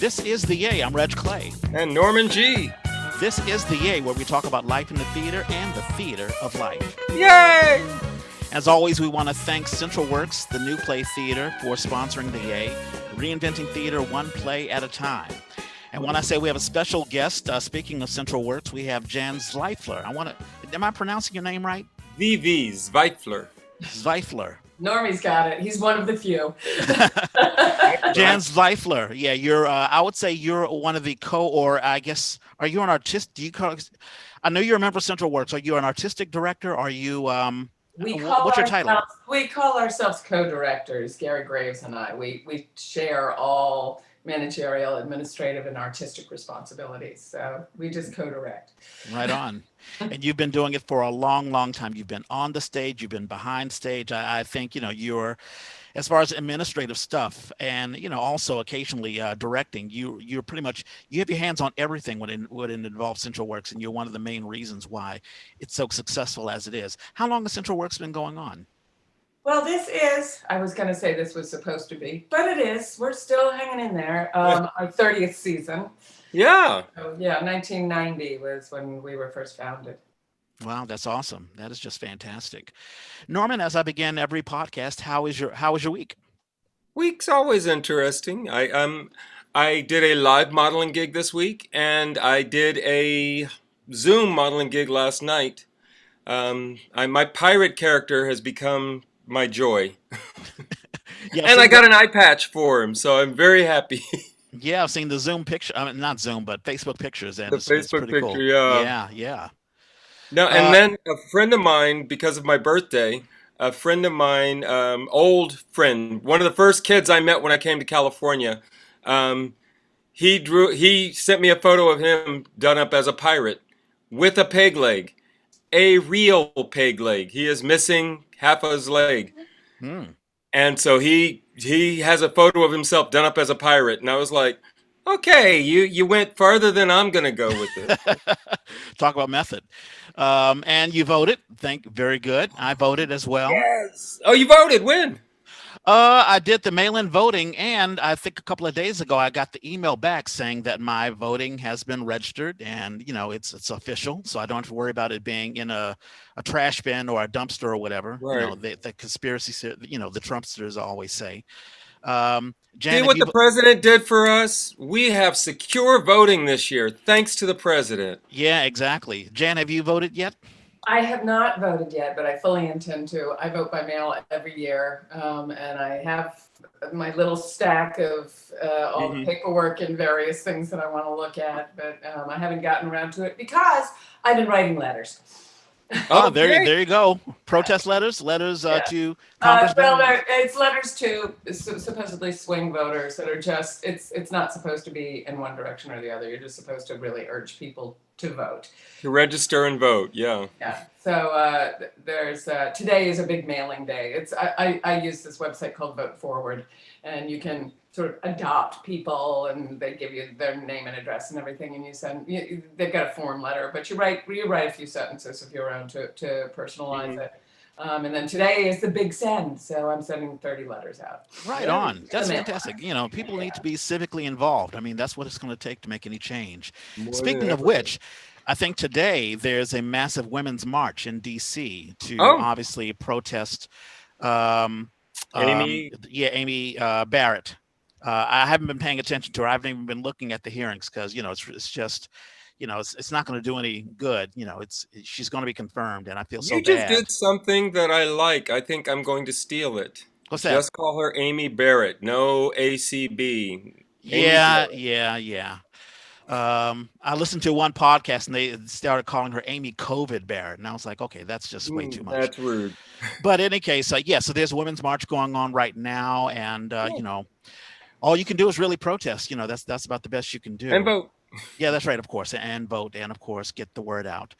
This is The Yay. I'm Reg Clay. And Norman G. This is The Yay, where we talk about life in the theater and the theater of life. Yay! As always, we want to thank Central Works, the New Play Theater, for sponsoring The Yay, reinventing theater one play at a time. And when I say we have a special guest, speaking of Central Works, we have Jan Zvaifler. Am I pronouncing your name right? VV, Zvaifler. Zvaifler. Normie's got it. He's one of the few. Jan Zvaifler. Yeah, you're. I would say you're one of the I guess, are you an artist? I know you're a member of Central Works. Are you an artistic director? Are you? What's your title? We call ourselves co-directors. Gary Graves and I. We share all managerial, administrative, and artistic responsibilities. So we just co-direct. Right on. And you've been doing it for a long, long time. You've been on the stage. You've been behind stage. I think, you're, as far as administrative stuff and, also occasionally directing, you're pretty much, you have your hands on everything when it involves Central Works. And you're one of the main reasons why it's so successful as it is. How long has Central Works been going on? Well, I was going to say this was supposed to be, but it is. We're still hanging in there. Our 30th season. Yeah. So, yeah, 1990 was when we were first founded. Wow, that's awesome. That is just fantastic. Norman, as I begin every podcast, how was your week? Week's always interesting. I did a live modeling gig this week, and I did a Zoom modeling gig last night. My pirate character has become my joy. Yeah, and I got an eye patch for him, so I'm very happy. Yeah, I've seen the Zoom picture. I mean, not Zoom, but Facebook pictures, and it's Facebook pretty picture, cool. yeah. Yeah. No, and then a friend of mine, because of my birthday, old friend, one of the first kids I met when I came to California, he sent me a photo of him done up as a pirate with a peg leg, a real peg leg. He is missing half of his leg. And so he has a photo of himself done up as a pirate. And I was like, okay, you went farther than I'm going to go with it. Talk about method. And you voted. Very good. I voted as well. Yes. Oh, you voted. When? I did the mail-in voting, and I think a couple of days ago I got the email back saying that my voting has been registered, and it's official, so I don't have to worry about it being in a trash bin or a dumpster or whatever. Right. The conspiracy, the Trumpsters always say. Jan, see what the president did for us? We have secure voting this year, thanks to the president. Yeah, exactly. Jan, have you voted yet? I have not voted yet, but I fully intend to. I vote by mail every year, and I have my little stack of all the paperwork and various things that I want to look at, but I haven't gotten around to it because I've been writing letters. Oh, there you go. Protest letters to Congress. Well, it's letters to supposedly swing voters that are just, it's not supposed to be in one direction or the other. You're just supposed to really urge people to vote. To register and vote, yeah. Yeah. So there's today is a big mailing day. I use this website called Vote Forward, and you can sort of adopt people, and they give you their name and address and everything, and they've got a form letter, but you write a few sentences of your own to personalize it. And then today is the big send, so I'm sending 30 letters out. Right on. That's fantastic. People need to be civically involved. I mean, that's what it's going to take to make any change. Speaking of which, I think today there's a massive women's march in D.C. to obviously protest Amy Barrett. I haven't been paying attention to her. I haven't even been looking at the hearings because, it's just, it's not going to do any good. She's going to be confirmed, and I feel so bad. You just did something that I like. I think I'm going to steal it. What's that? Just call her Amy Barrett. No ACB. Yeah. I listened to one podcast, and they started calling her Amy COVID Barrett, and I was like, okay, that's just way too much. That's rude. But in any case, so there's a women's march going on right now, and all you can do is really protest. That's about the best you can do. And vote. Yeah, that's right, of course, and vote, and of course, get the word out.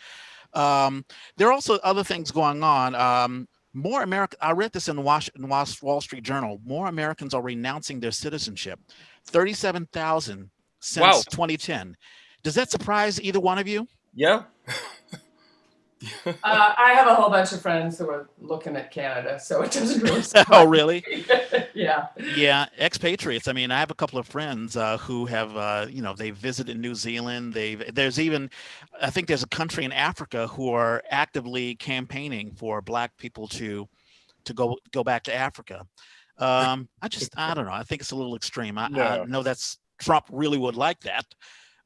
There are also other things going on. More American. I read this in Wall Street Journal. More Americans are renouncing their citizenship. 37,000 since 2010. Does that surprise either one of you? Yeah. I have a whole bunch of friends who are looking at Canada, so it doesn't really Oh, surprise really? me. Yeah. Yeah, expatriates. I mean, I have a couple of friends who have, they visited New Zealand. There's even, I think there's a country in Africa who are actively campaigning for Black people to go back to Africa. I don't know. I think it's a little extreme. I No. know that's Trump really would like that.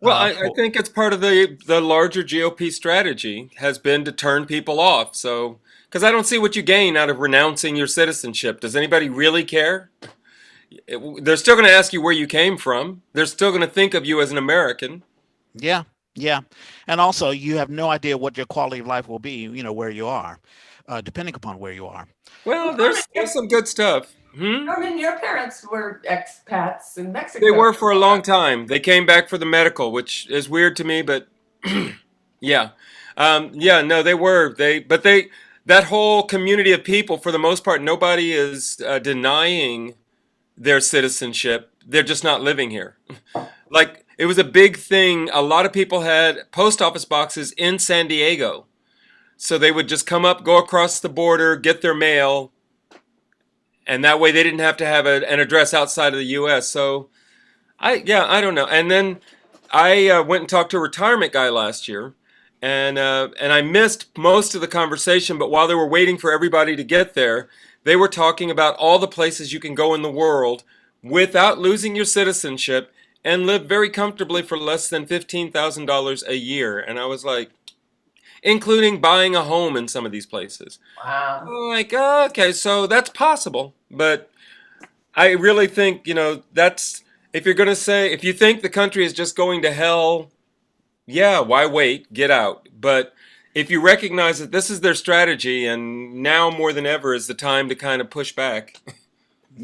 Well, I For think it's part of the larger GOP strategy has been to turn people off. So, because I don't see what you gain out of renouncing your citizenship. Does anybody really care? They're still going to ask you where you came from. They're still going to think of you as an American. Yeah, yeah, and also you have no idea what your quality of life will be. Where you are, depending upon where you are. Well, there's Norman, still some good stuff. Hmm? Norman, your parents were expats in They Mexico. were for a long time. They came back for the medical, which is weird to me, but yeah, yeah, no, they were but that whole community of people, for the most part, nobody is denying their citizenship. They're just not living here. Like it was a big thing. A lot of people had post office boxes in San Diego, so they would just come up, go across the border, get their mail, and that way they didn't have to have an address outside of the U.S. So I don't know. And then I went and talked to a retirement guy last year, and I missed most of the conversation. But while they were waiting for everybody to get there, they were talking about all the places you can go in the world without losing your citizenship and live very comfortably for less than $15,000 a year. And I was like, including buying a home in some of these places. Wow. I'm like, oh, okay, so that's possible, but I really think, that's if you're going to say, if you think the country is just going to hell, yeah, why wait? Get out. But if you recognize that this is their strategy and now more than ever is the time to kind of push back.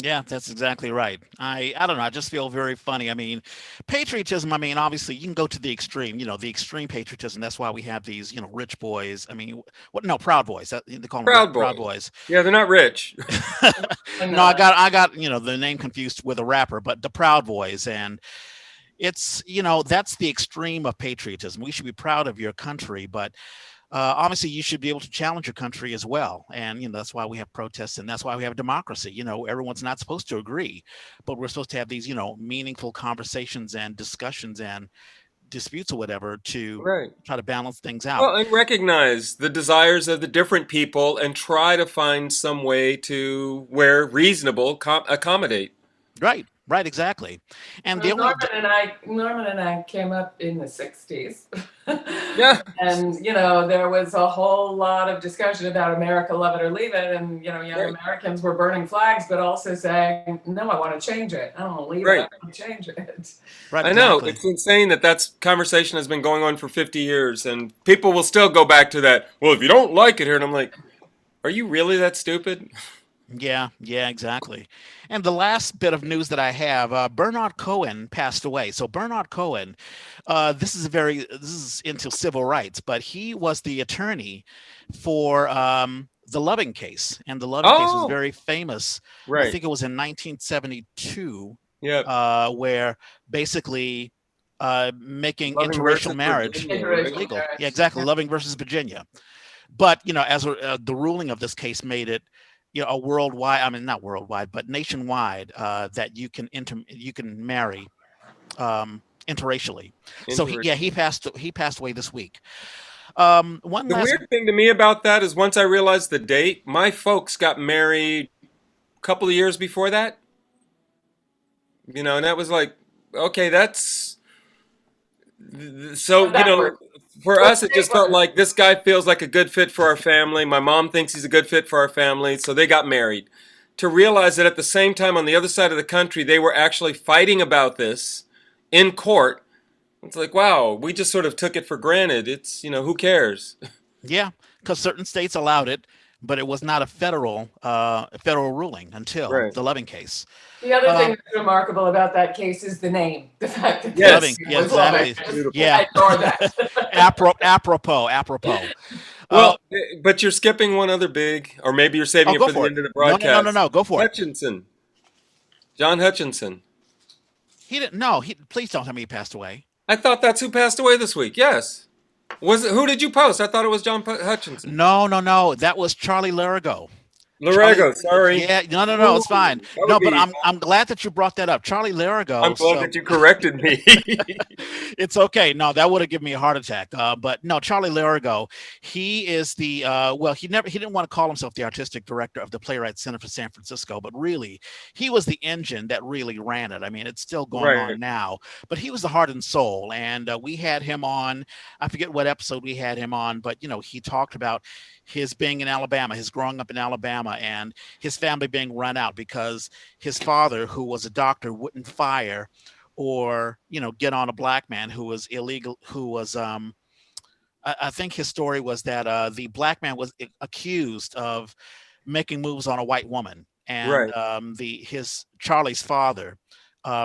Yeah, that's exactly right. I don't know. I just feel very funny. I mean, patriotism. I mean, obviously, you can go to the extreme. The extreme patriotism. That's why we have these, rich boys. I mean, what? No, Proud Boys. They call them Proud Proud Boys. Boys. Yeah, they're not rich. And No, I got the name confused with a rapper, but the Proud Boys, and that's the extreme of patriotism. We should be proud of your country, but obviously you should be able to challenge your country as well. And that's why we have protests, and that's why we have democracy. Everyone's not supposed to agree, but we're supposed to have these meaningful conversations and discussions and disputes or whatever to Right. try to balance things out. Well, and recognize the desires of the different people and try to find some way to where reasonable accommodate. Right, exactly. And the Well, only Norman and I came up in the '60s, Yeah, and there was a whole lot of discussion about America, love it or leave it, and young right, Americans were burning flags, but also saying, "No, I want to change it. I don't want to leave it. right. I want to change it." right, I know. exactly. It's insane that conversation has been going on for 50 years and people will still go back to that. Well, if you don't like it here, and I'm like, are you really that stupid? Yeah, exactly. And the last bit of news that I have, Bernard Cohen passed away. So Bernard Cohen, this is into civil rights, but he was the attorney for the Loving case, and the Loving case was Oh, very famous. I right. think it was in 1972, Yep. where basically making Loving interracial versus marriage Virginia, right? Interracial legal. Yeah, marriage. exactly. Loving versus Virginia. But as the ruling of this case made it, a worldwide, I mean, not worldwide, but nationwide, that you can marry interracially. So he passed away this week. One The last. weird thing to me about that is once I realized the date, my folks got married a couple of years before that. And that was like, okay, that's so, Backward. for What us, it state just felt was like this guy feels like a good fit for our family. My mom thinks he's a good fit for our family, so they got married. To realize that at the same time, on the other side of the country, they were actually fighting about this in court. It's like, wow, we just sort of took it for granted. It's, who cares? Yeah, because certain states allowed it, but it was not a federal ruling until Right. the Loving case. The other thing Um, that's remarkable about that case is the name. The fact that the Yes, Loving, name yeah, was Loving. exactly. beautiful. Yeah, I ignore that. apropos. Uh, Well, but you're skipping one other big, or maybe you're saving oh, it go for the for it. end of the No, broadcast. no. Go for it. Hutchinson, John Hutchinson. He didn't. No, please don't tell me he passed away. I thought that's who passed away this week. Yes. Was it, who did you post? I thought it was John Hutchinson. No, no, no. That was Charlie Larigo. Charlie, Larego, sorry. yeah, no, no, no, Ooh, it's fine. that No, would but be. I'm glad that you brought that up, Charlie I'm Larigo. glad So that you corrected me. it's okay. No, that would have given me a heart attack. But no, Charlie Larigo, he is the well, he didn't want to call himself the artistic director of the Playwright Center for San Francisco, but really, he was the engine that really ran it. I mean, it's still going Right, on now, but he was the heart and soul. And we had him on. I forget what episode we had him on, but he talked about his being in Alabama, his growing up in Alabama, and his family being run out because his father, who was a doctor, wouldn't fire or get on a black man who was illegal, who was I think his story was that the black man was accused of making moves on a white woman, and right. the his Charlie's father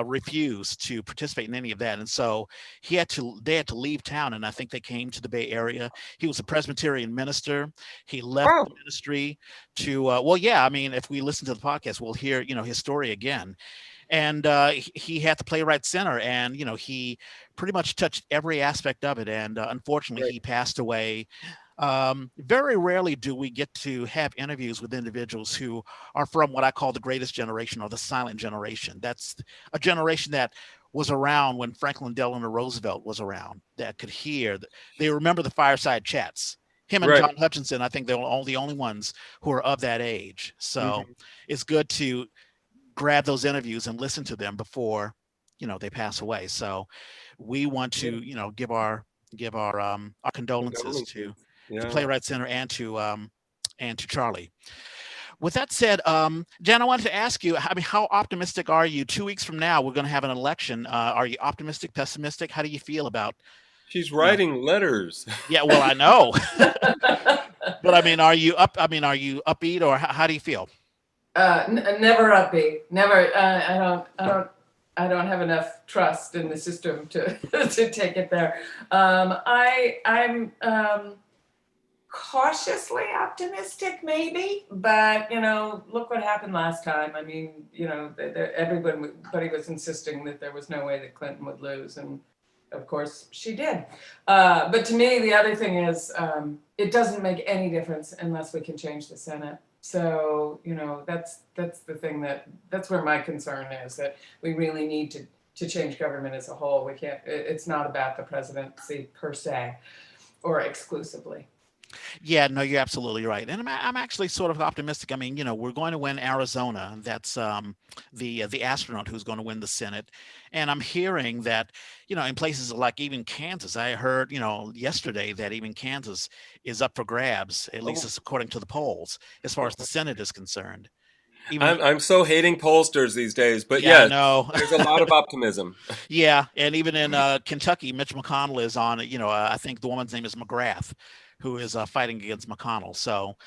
refused to participate in any of that, and so they had to leave town, and I think they came to the Bay Area. He was a Presbyterian minister. He left Oh, the ministry to well, yeah. I mean, if we listen to the podcast, we'll hear his story again. And he had the Playwright Center, and he pretty much touched every aspect of it. And unfortunately, right, he passed away. Very rarely do we get to have interviews with individuals who are from what I call the greatest generation, or the silent generation. That's a generation that was around when Franklin Delano Roosevelt was around, that could hear. They remember the fireside chats. Him and right. John Hutchinson, I think they're all the only ones who are of that age. So Hmm. it's good to grab those interviews and listen to them before they pass away. So we want Yeah, to give our condolences to condolences. the Yeah, Playwright Center and to Charlie. With that said, Jan, I wanted to ask you, I mean, how optimistic are you? 2 weeks from now, we're going to have an election. Are you optimistic, pessimistic? How do you feel about, she's you know, writing letters. yeah, well, I know, but I mean, are you up? I mean, are you upbeat, or how do you feel? Never upbeat. Never. I don't have enough trust in the system to to take it there. I'm cautiously optimistic, maybe, but look what happened last time. I mean, everybody was insisting that there was no way that Clinton would lose, and of course she did. But to me, the other thing is, it doesn't make any difference unless we can change the Senate. So that's the thing, that's where my concern is, that we really need to change government as a whole. We can't. It's not about the presidency per se or exclusively. Yeah, no, you're absolutely right, and I'm actually sort of optimistic. I mean, we're going to win Arizona. That's the astronaut who's going to win the Senate, and I'm hearing that in places like even Kansas. I heard yesterday that even Kansas is up for grabs, at least Oh, as according to the polls, as far as the Senate is concerned. Even I'm so hating pollsters these days, but Yeah, I yes, know. there's a lot of optimism. Yeah, and even in Kentucky, Mitch McConnell is on it. I think the woman's name is McGrath, who is fighting against McConnell. So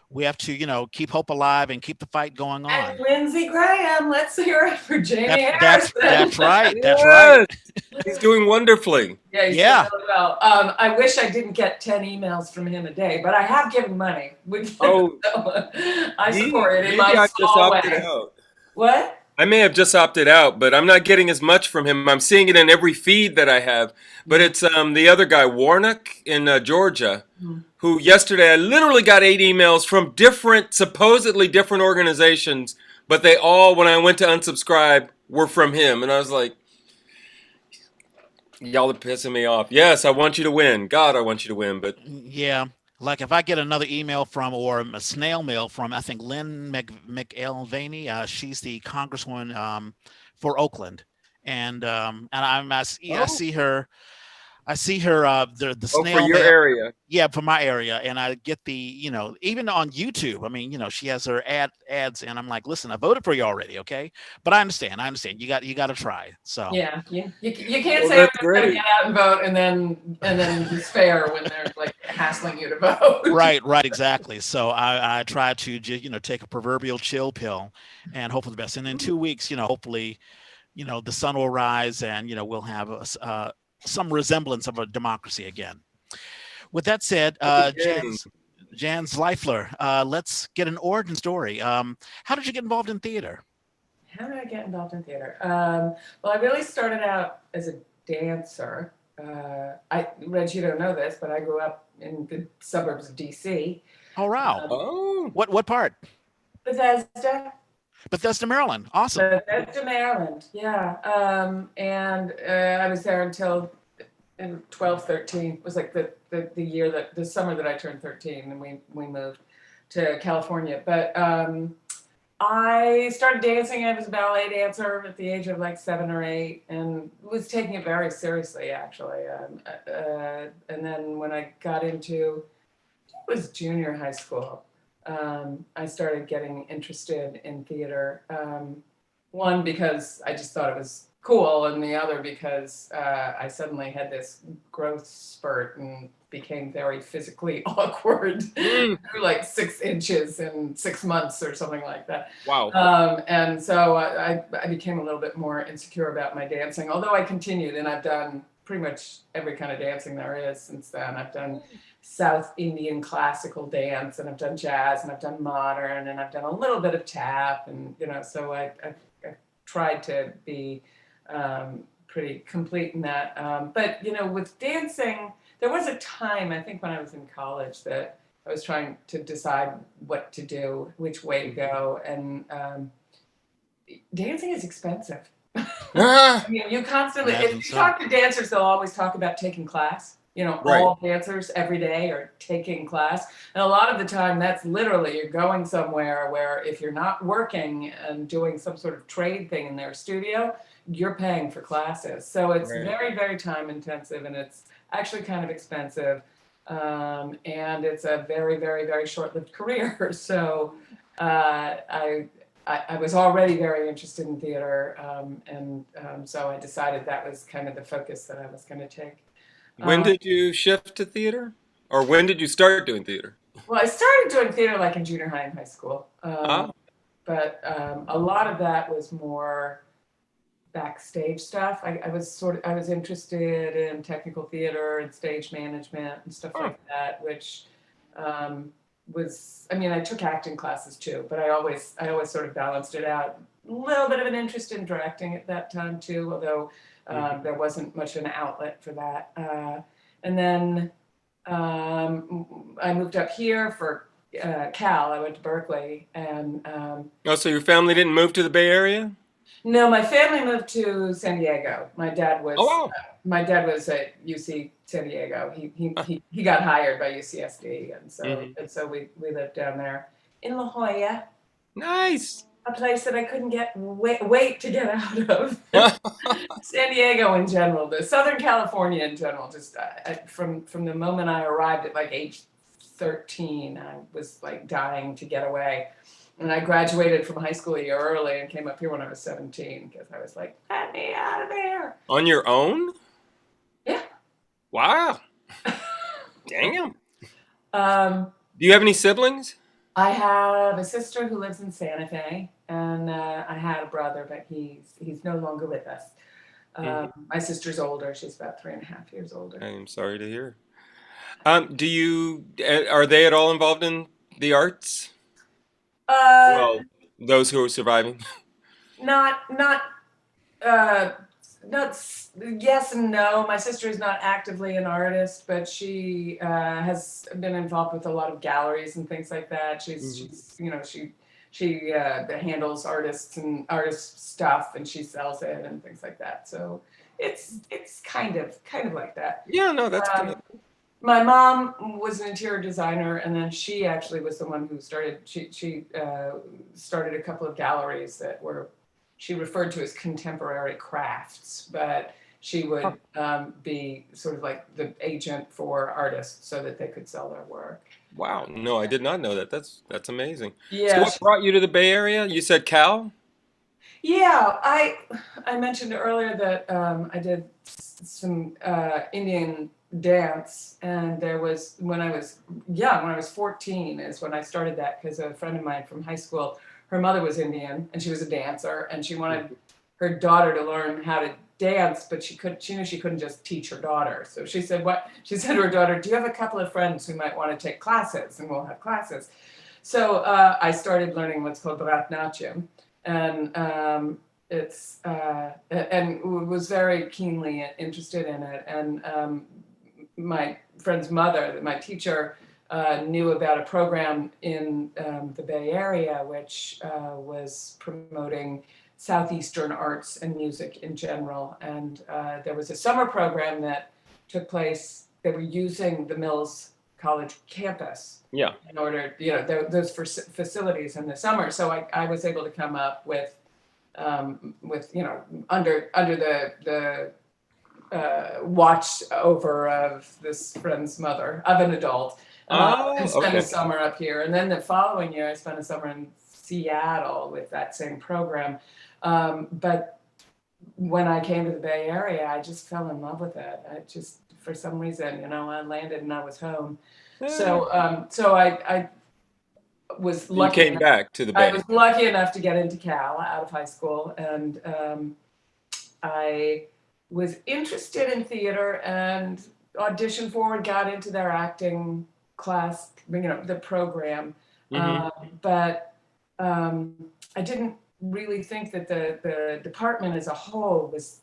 we have to, keep hope alive and keep the fight going And on. Lindsey Graham, let's hear it for That's Jamie that's Harrison. that's right. That's right. Yes, he's doing wonderfully. Yeah, he's doing Yeah. really well. I wish I didn't get 10 emails from him a day, but I have given money. Oh, I support it in maybe my I just small opted way. out. What? I may have just opted out, but I'm not getting as much from him. I'm seeing it in every feed that I have. But it's the other guy, Warnock in Georgia, Mhm. who yesterday I literally got 8 emails from different, supposedly different organizations, but they all, when I went to unsubscribe, were from him. And I was like, y'all are pissing me off. Yes, I want you to win. God, I want you to win. But Yeah. Like if I get another email from, or a snail mail from, I think Lynn McElvaney, she's the congresswoman for Oakland, and I oh, see her. I see her the oh, for snail your mail. area. Yeah, from my area, and I get the even on YouTube. I mean, she has her ads, and I'm like, listen, I voted for you already, okay? But I understand. I understand. You got to try. So Yeah, you can't Well, say I'm that's just gonna great. get out and vote and then despair when they're like hassling you to vote. right, right, exactly. So I try to just take a proverbial chill pill and hope for the best. And in 2 weeks, hopefully, the sun will rise, and we'll have some resemblance of a democracy again. With that said, Okay. Jan Zvaifler, let's get an origin story. How did you get involved in theater? How did I get involved in theater? Well, I really started out as a dancer. Reg, you don't know this, but I grew up in the suburbs of DC. Oh, wow. Oh, What part? Bethesda, Bethesda, Maryland. Awesome. Bethesda, Maryland. Yeah. And I was there until in 12, 13. It was like the year that the summer that I turned 13, and we moved to California. But I started dancing. I was a ballet dancer at the age of like 7 or 8, and was taking it very seriously, actually. And then when I got into, it was junior high school, I started getting interested in theater. One, because I just thought it was cool, and the other because I suddenly had this growth spurt and became very physically awkward. Grew like 6 inches in 6 months or something like that. wow. And so I became a little bit more insecure about my dancing, although I continued, and I've done pretty much every kind of dancing there is since then. I've done South Indian classical dance, and I've done jazz, and I've done modern, and I've done a little bit of tap, and so I tried to be pretty complete in that. But with dancing, there was a time, I think when I was in college, that I was trying to decide what to do, which way to go, and dancing is expensive. I mean, you constantly, if Imagine you so. talk to dancers, they'll always talk about taking class. Right. All dancers every day are taking class. And a lot of the time, that's literally you're going somewhere where if you're not working and doing some sort of trade thing in their studio, you're paying for classes. So it's Right. very, very time intensive, and it's actually kind of expensive. And it's a very, very, very short lived career. So I was already very interested in theater, and so I decided that was kind of the focus that I was going to take. When Uh, did you shift to theater? Or when did you start doing theater? well, I started doing theater like in junior high and high school, Ah, but a lot of that was more backstage stuff. I was interested in technical theater and stage management and stuff huh. like that, which um, I mean, I took acting classes too, but I always sort of balanced it out. A little bit of an interest in directing at that time too, although Mhm. there wasn't much of an outlet for that. And then I moved up here for Cal. I went to Berkeley, and Oh, so your family didn't move to the Bay Area? no, my family moved to San Diego. Oh, wow. My dad was at UC San Diego. He got hired by UCSD, and so Mhm. we lived down there in La Jolla, Nice. a place that I couldn't wait to get out of. San Diego in general, the Southern California in general, just from the moment I arrived at like age 13, I was like dying to get away. And I graduated from high school a year early and came up here when I was 17 because I was like, let me out of there. On your own? Yeah. Wow. Damn. Um, Do you have any siblings? I have a sister who lives in Santa Fe, and I had a brother, but he's no longer with us. Mhm. My sister's older; she's about 3.5 years I older. am sorry to hear. Are they at all involved in the arts? Uh, Well, those who are surviving. not not uh, not yes and no. My sister is not actively an artist, but she has been involved with a lot of galleries and things like that. Mhm. She handles artists and artist stuff, and she sells it and things like that. So it's kind of like that. Yeah, no, that's good. Um, my mom was an interior designer, and then she actually was the one who started. She started a couple of galleries that were she referred to as contemporary crafts, but she Huh. would be sort of like the agent for artists so that they could sell their work. Wow. No, I did not know that. That's amazing. So Yeah, what brought you to the Bay Area? You said Cal? yeah. I mentioned earlier that I did some Indian dance, and there was when I was young, when I was 14, is when I started that because a friend of mine from high school, her mother was Indian, and she was a dancer, and she wanted her daughter to learn how to dance, but she knew she couldn't just teach her daughter. So she said, what she said to her daughter, do you have a couple of friends who might want to take classes, and we'll have classes. So I started learning what's called Bharatanatyam, and it's and was very keenly interested in it. And my friend's mother, my teacher, knew about a program in the Bay Area, which was promoting Southeastern arts and music in general. And there was a summer program that took place. They were using the Mills College campus Yeah. in order, those facilities in the summer. So I was able to come up with, under the watch over of this friend's mother, of an adult, and spent a Okay. summer up here. And then the following year, I spent a summer in Seattle with that same program. But when I came to the Bay Area, I just fell in love with it. I just, for some reason, I landed and I was home. So I was You lucky came enough. back to the I Bay. was lucky enough to get into Cal out of high school, and I was interested in theater and auditioned for and got into their acting class, the program. Mm-hmm. But I didn't really think that the department as a whole was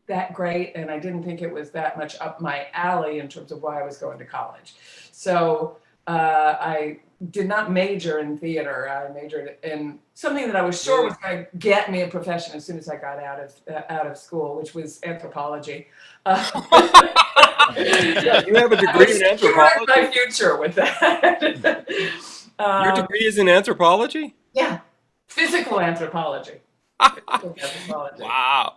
that great, and I didn't think it was that much up my alley in terms of why I was going to college. So I did not major in theater. I majored in something that I was sure was going to get me a profession as soon as I got out of school, which was anthropology. Yeah, you have a I degree was in sure of anthropology? my future with that. Your um, degree is in anthropology? yeah, physical anthropology. Physical anthropology. Wow.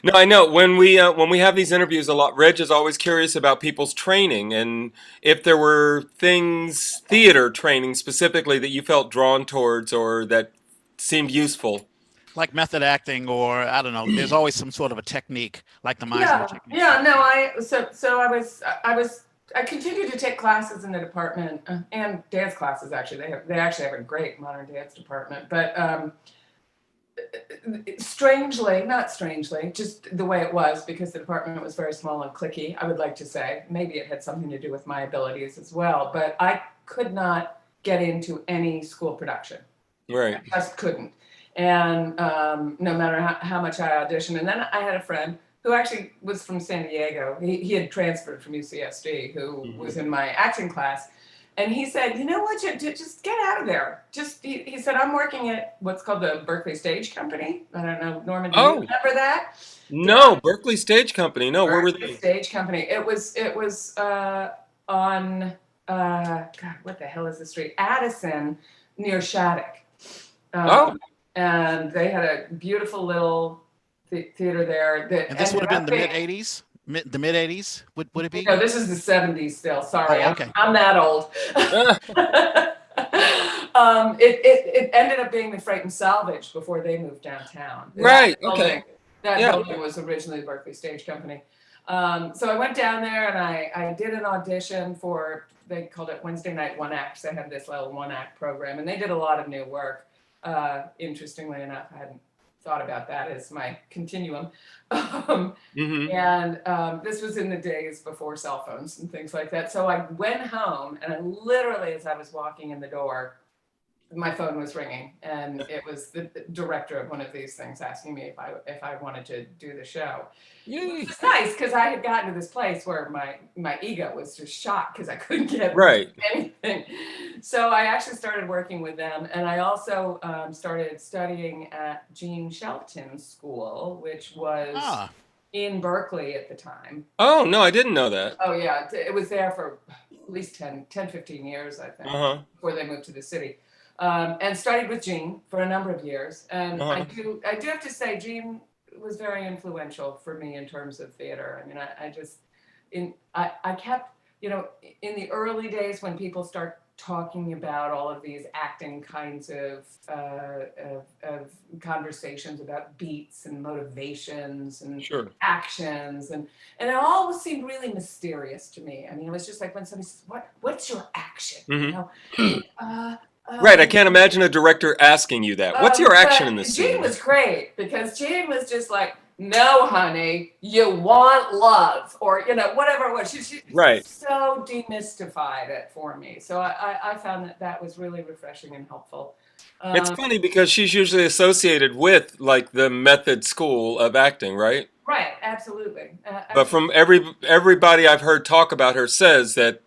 No, I know when we have these interviews a lot, Reg is always curious about people's training and if there were things, theater training specifically, that you felt drawn towards or that seemed useful. Like method acting, or I don't know. There's always some sort of a technique, like the Meisner Yeah, technique. yeah, no, so I continued to take classes in the department, and dance classes. Actually, they actually have a great modern dance department, but strangely, not strangely, just the way it was, because the department was very small and cliquey. I would like to say maybe it had something to do with my abilities as well, but I could not get into any school production. Right. I just couldn't. And no matter how much I auditioned. And then I had a friend who actually was from San Diego. He had transferred from UCSD, who Mhm. was in my acting class. And he said, you know what, just get out of there. He said, I'm working at what's called the Berkeley Stage Company. I don't know, Norman, do you Oh, remember that? no, Berkeley Stage Company. No, where were Berkeley they? Stage Company. It was on, God, what the hell is the street? Addison, near Shattuck. Oh, Um, and they had a beautiful little theater there that And this would ended have been up the mid being. '80s. The mid '80s. Would it be? No, this is the '70s still. Sorry, Oh, I'm okay. I'm that old. It ended up being the Freight and Salvage before they moved downtown. right. Okay. That Yeah. building was originally the Berkeley Stage Company. So I went down there and I did an audition for, they called it Wednesday Night One Act. They had this little one act program, and they did a lot of new work. Interestingly enough, I hadn't thought about that as my continuum. Hmm. And this was in the days before cell phones and things like that. So I went home, and I literally, as I was walking in the door, my phone was ringing, and it was the director of one of these things asking me if I wanted to do the show. Which Yay. was nice, because I had gotten to this place where my ego was just shot because I couldn't get Right. anything. So I actually started working with them, and I also started studying at Gene Shelton's school, which was Ah, in Berkeley at the time. Oh, no, I didn't know that. Oh yeah, it was there for at least 15 years, I think, Uh-huh. before they moved to the city. And studied with Gene for a number of years. And I Uh-huh. do I do have to say, Gene was very influential for me in terms of theater. I mean, I just I kept, in the early days when people start talking about all of these acting kinds of conversations about beats and motivations and Sure. actions, and it all seemed really mysterious to me. I mean, it was just like when somebody says, what's your action? Hmm. Uh, Right. I um, can't imagine a director asking you that. What's your action but in this Gene scene? was great, because Gene was just like, no, honey, you want love, or whatever it was. She Right. so demystified it for me. So I found that was really refreshing and helpful. It's funny because she's usually associated with like the method school of acting, right? Right, absolutely, But from absolutely. everybody I've heard talk about her says that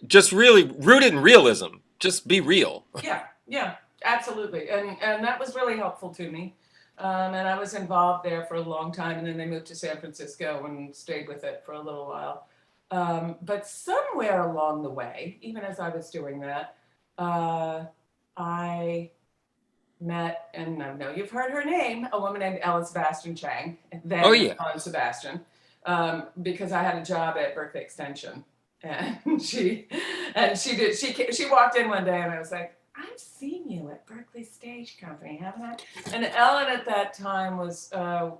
just really rooted in realism. Just be real. Yeah, yeah, absolutely, and that was really helpful to me. And I was involved there for a long time, and then they moved to San Francisco and stayed with it for a little while. But somewhere along the way, even as I was doing that, uh, I met, and I know you've heard her name, a woman named Ella Sebastian Chang, Oh then yeah. Ellen Sebastian, because I had a job at Berkeley Extension, and she walked in one day, and I was like, I've seen you at Berkeley Stage Company, haven't I? And Ellen at that time was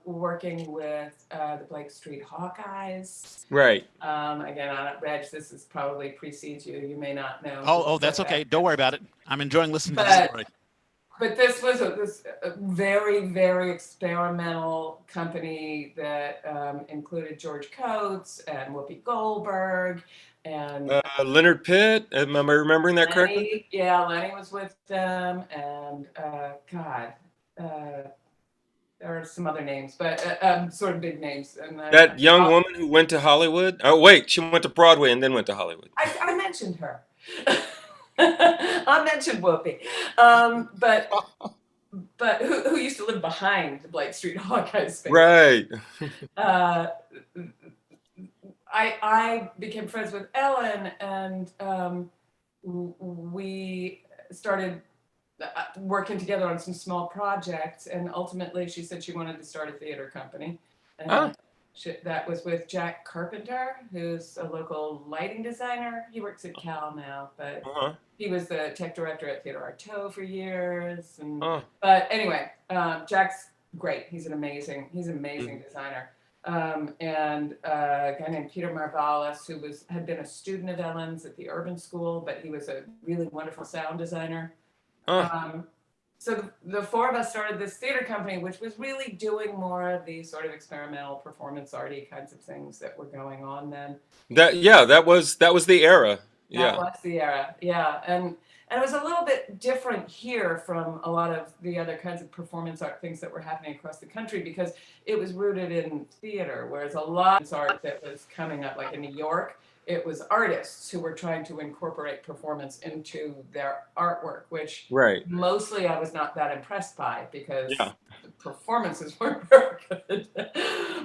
working with the Blake Street Hawkeyes. Right. Again, Reg, this is probably precedes you. You may not know Oh, what that's okay. that Don't worry is. about it. I'm enjoying listening to the But story. this was a very, very experimental company that included George Coates and Whoopi Goldberg and Leonard Pitt. Am I remembering that correctly? Lenny. Yeah, Lenny was with them, and God, uh, there are some other names, but sort of big names. And That young woman who went to Hollywood. Oh wait, she went to Broadway and then went to Hollywood. I mentioned her. I mentioned Whoopi, but who used to live behind the Blake Street Hawkeye space. Right. Uh, I became friends with Ellen, and we started working together on some small projects. And ultimately, she said she wanted to start a theater company. Ah. That was with Jack Carpenter, who's a local lighting designer. He works at Cal now, but Uh-huh. he was the tech director at Theater Artaud for years. Oh. But anyway, Jack's great. He's an amazing designer. And a guy named Peter Marvalis, who had been a student of Ellen's at the Urban School, but he was a really wonderful sound designer. Oh. So the four of us started this theater company, which was really doing more of these sort of experimental performance arty kinds of things that were going on then. That was the era. That Yeah. was the era, yeah, and it was a little bit different here from a lot of the other kinds of performance art things that were happening across the country because it was rooted in theater, whereas a lot of art that was coming up, like in New York, it was artists who were trying to incorporate performance into their artwork, which Right. mostly I was not that impressed by because Yeah. the performances weren't very good.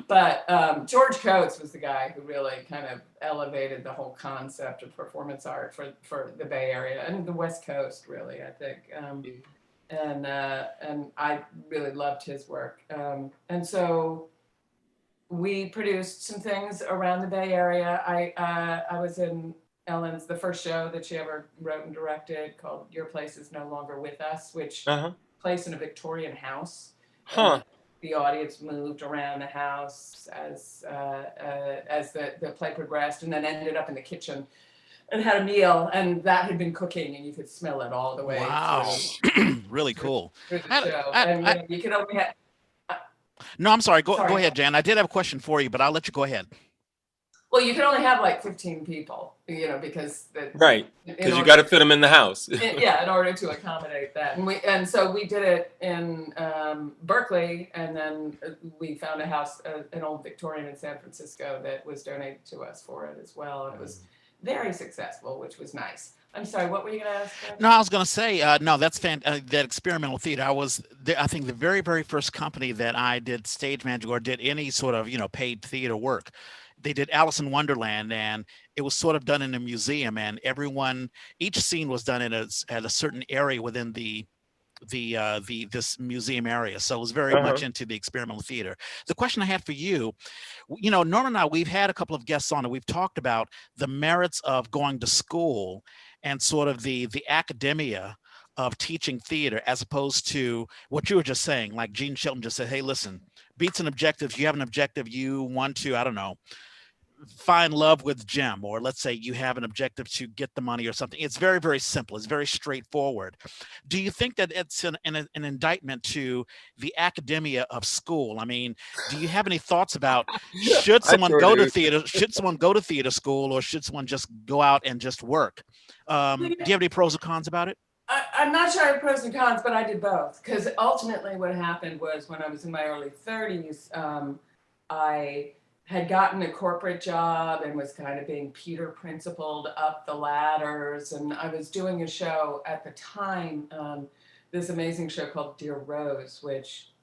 But George Coates was the guy who really kind of elevated the whole concept of performance art for the Bay Area and the West Coast, really, I think. And I really loved his work. And so we produced some things around the Bay Area. I was in Ellen's the first show that she ever wrote and directed called Your Place Is No Longer With Us, which Uh-huh. placed in a Victorian house. Huh. The audience moved around the house as the play progressed, and then ended up in the kitchen and had a meal, and that had been cooking, and you could smell it all the way Wow. Really cool. through the I, show. I, And I, you could only have. no, I'm sorry. Go Sorry. ahead, Jan. I did have a question for you, but I'll let you go ahead. Well, you can only have like 15 people, because Right. Because you got to fit them in the house. yeah, in order to accommodate that, and so we did it in Berkeley, and then we found a house, an old Victorian in San Francisco that was donated to us for it as well, and it was very successful, which was nice. I'm sorry, what were you going to ask? No, I was going to say, no, that's that experimental theater. I think the very, very first company that I did stage managing or did any sort of, paid theater work. They did Alice in Wonderland, and it was sort of done in a museum, and each scene was done at a certain area within this museum area. So it was very much Uh-huh. into the experimental theater. The question I had for you, Norman and I, we've had a couple of guests on, and we've talked about the merits of going to school and sort of the academia of teaching theater as opposed to what you were just saying. Like Gene Shelton just said, hey, listen, beats and objectives. You have an objective. You want to, I don't know, find love with Jim, or let's say you have an objective to get the money or something. It's very, very simple. It's very straightforward. Do you think that it's an indictment to the academia of school? I mean, do you have any thoughts about should I someone sure go to do. theater? Should someone go to theater school, or should someone just go out and just work? Do you have any pros or cons about it? I'm not sure I have pros and cons, but I did both. Because ultimately, what happened was when I was in my early 30s, I had gotten a corporate job and was kind of being Peter Principled up the ladders. And I was doing a show at the time, this amazing show called Dear Rose,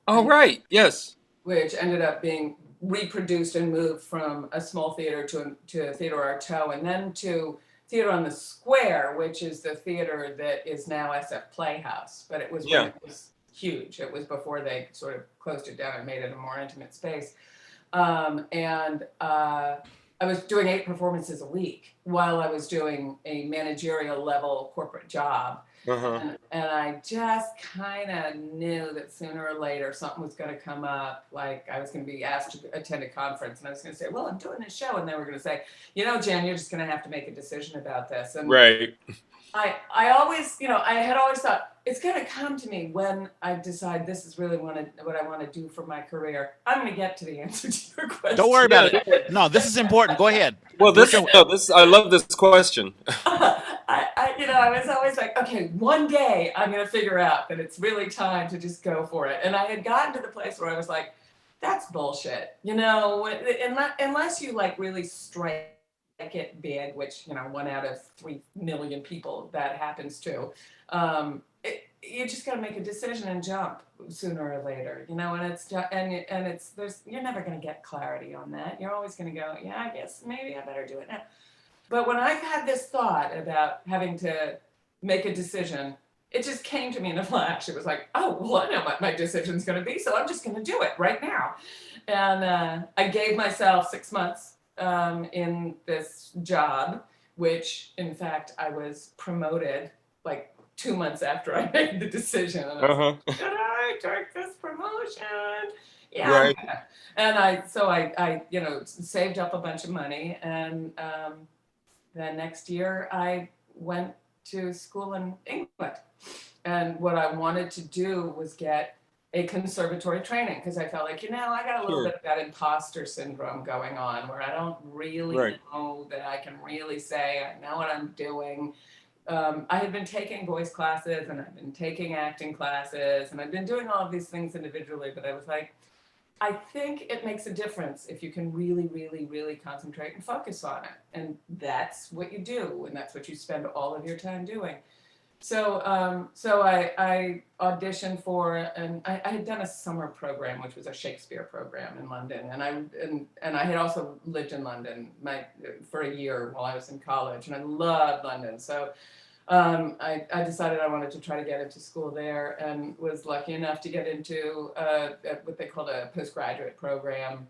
Oh, right. Yes. which ended up being reproduced and moved from a small theater to Theater Artaud, and then to Theater on the Square, which is the theater that is now SF Playhouse. But it was when Yeah. it was huge. It was before they sort of closed it down and made it a more intimate space. And I was doing 8 performances a week while I was doing a managerial level corporate job. Uh-huh. And I just kind of knew that sooner or later something was going to come up. Like I was going to be asked to attend a conference, and I was going to say, "Well, I'm doing this show," and they were going to say, "Jen, you're just going to have to make a decision about this." And Right. I always, I had always thought it's going to come to me when I decide this is really what I want to do for my career. I'm going to get to the answer to your Don't worry question. about Yeah. it. No, this is important. Go ahead. Well, Do it your I love this question. I was always like, okay, one day I'm going to figure out that it's really time to just go for it. And I had gotten to the place where I was like, that's bullshit. Unless you like really strike it big, which, 1 out of 3 million people that happens to, you just got to make a decision and jump sooner or later, and it's just, and it's, you're never going to get clarity on that. You're always going to go, yeah, I guess maybe I better do it now. But when I've had this thought about having to make a decision, it just came to me in a flash. It was like, oh, well, I know what my decision's going to be, so I'm just going to do it right now. And I gave myself 6 months in this job, which, in fact, I was promoted like 2 months after I made the decision. And I was Uh-huh. like, should I take this promotion? Yeah. Right. And I saved up a bunch of money, and the next year I went to school in England. And what I wanted to do was get a conservatory training because I felt like, I got a little Sure. bit of that imposter syndrome going on where I don't really Right. know that I can really say I know what I'm doing. I had been taking voice classes and I've been taking acting classes and I've been doing all of these things individually, but I was like, I think it makes a difference if you can really, really, really concentrate and focus on it. And that's what you do, and that's what you spend all of your time doing. So I auditioned for, and I had done a summer program, which was a Shakespeare program in London, and I had also lived in London for a year while I was in college, and I loved London. So I decided I wanted to try to get into school there, and was lucky enough to get into what they called a postgraduate program,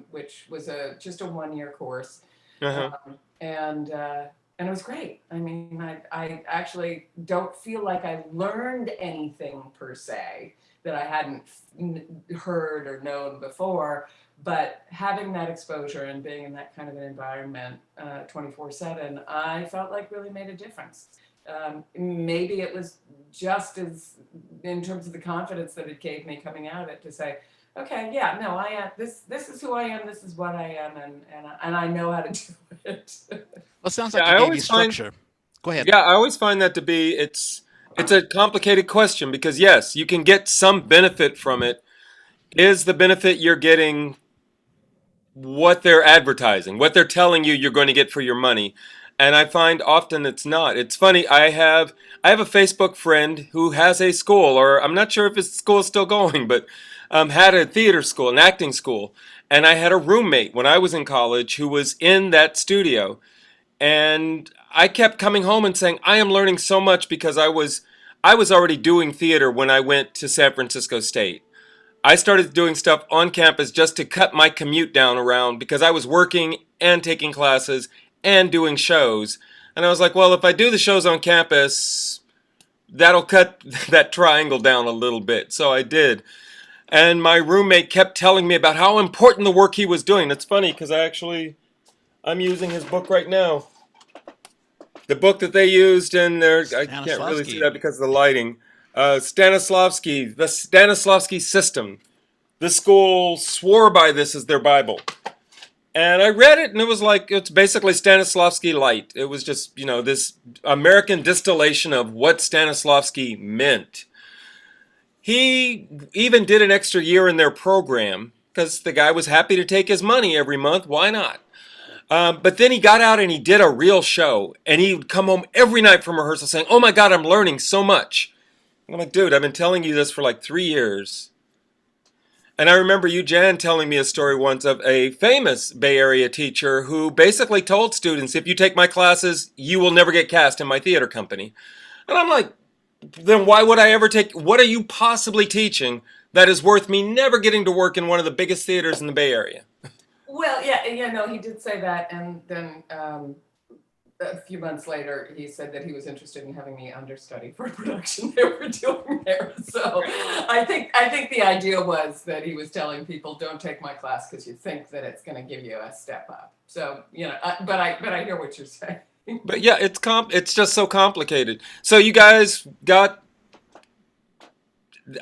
which was just a 1-year course. Uh-huh. And it was great. I mean, I actually don't feel like I learned anything per se that I hadn't heard or known before, but having that exposure and being in that kind of an environment 24/7, I felt like really made a difference. Maybe it was just as in terms of the confidence that it gave me coming out of it to say, okay, yeah, no, I am. This is who I am. This is what I am, and I know how to do it. Well, it sounds Yeah, like it gave you structure. Go ahead. I always find that to be it's a complicated question because yes, you can get some benefit from it. Is the benefit you're getting what they're advertising, what they're telling you you're going to get for your money? And I find often it's not. It's funny. I have a Facebook friend who has a school, or I'm not sure if his school is still going, but had a theater school, an acting school, and I had a roommate when I was in college who was in that studio, and I kept coming home and saying I am learning so much because I was already doing theater when I went to San Francisco State. I started doing stuff on campus just to cut my commute down around because I was working and taking classes and doing shows. And I was like, well, if I do the shows on campus, that'll cut that triangle down a little bit. So I did. And my roommate kept telling me about how important the work he was doing. That's funny because I'm using his book right now. The book that they used in there, I can't really see Stanislavski. that because of the lighting. Stanislavski, the Stanislavski system. The school swore by this as their Bible. And I read it, and it was like it's basically Stanislavski light. It was just this American distillation of what Stanislavski meant. He even did an extra year in their program because the guy was happy to take his money every month. Why not? But then he got out and he did a real show, and he would come home every night from rehearsal saying, "Oh my God, I'm learning so much." And I'm like, dude, I've been telling you this for like 3 years. And I remember you, Jan, telling me a story once of a famous Bay Area teacher who basically told students, if you take my classes, you will never get cast in my theater company. And I'm like, then why would I ever take, what are you possibly teaching that is worth me never getting to work in one of the biggest theaters in the Bay Area? Well, yeah, no, he did say that, and then a few months later, he said that he was interested in having me understudy for a production they were doing there. So I think the idea was that he was telling people, don't take my class because you think that it's going to give you a step up. So but I hear what you're saying. But yeah, it's just so complicated. So you guys got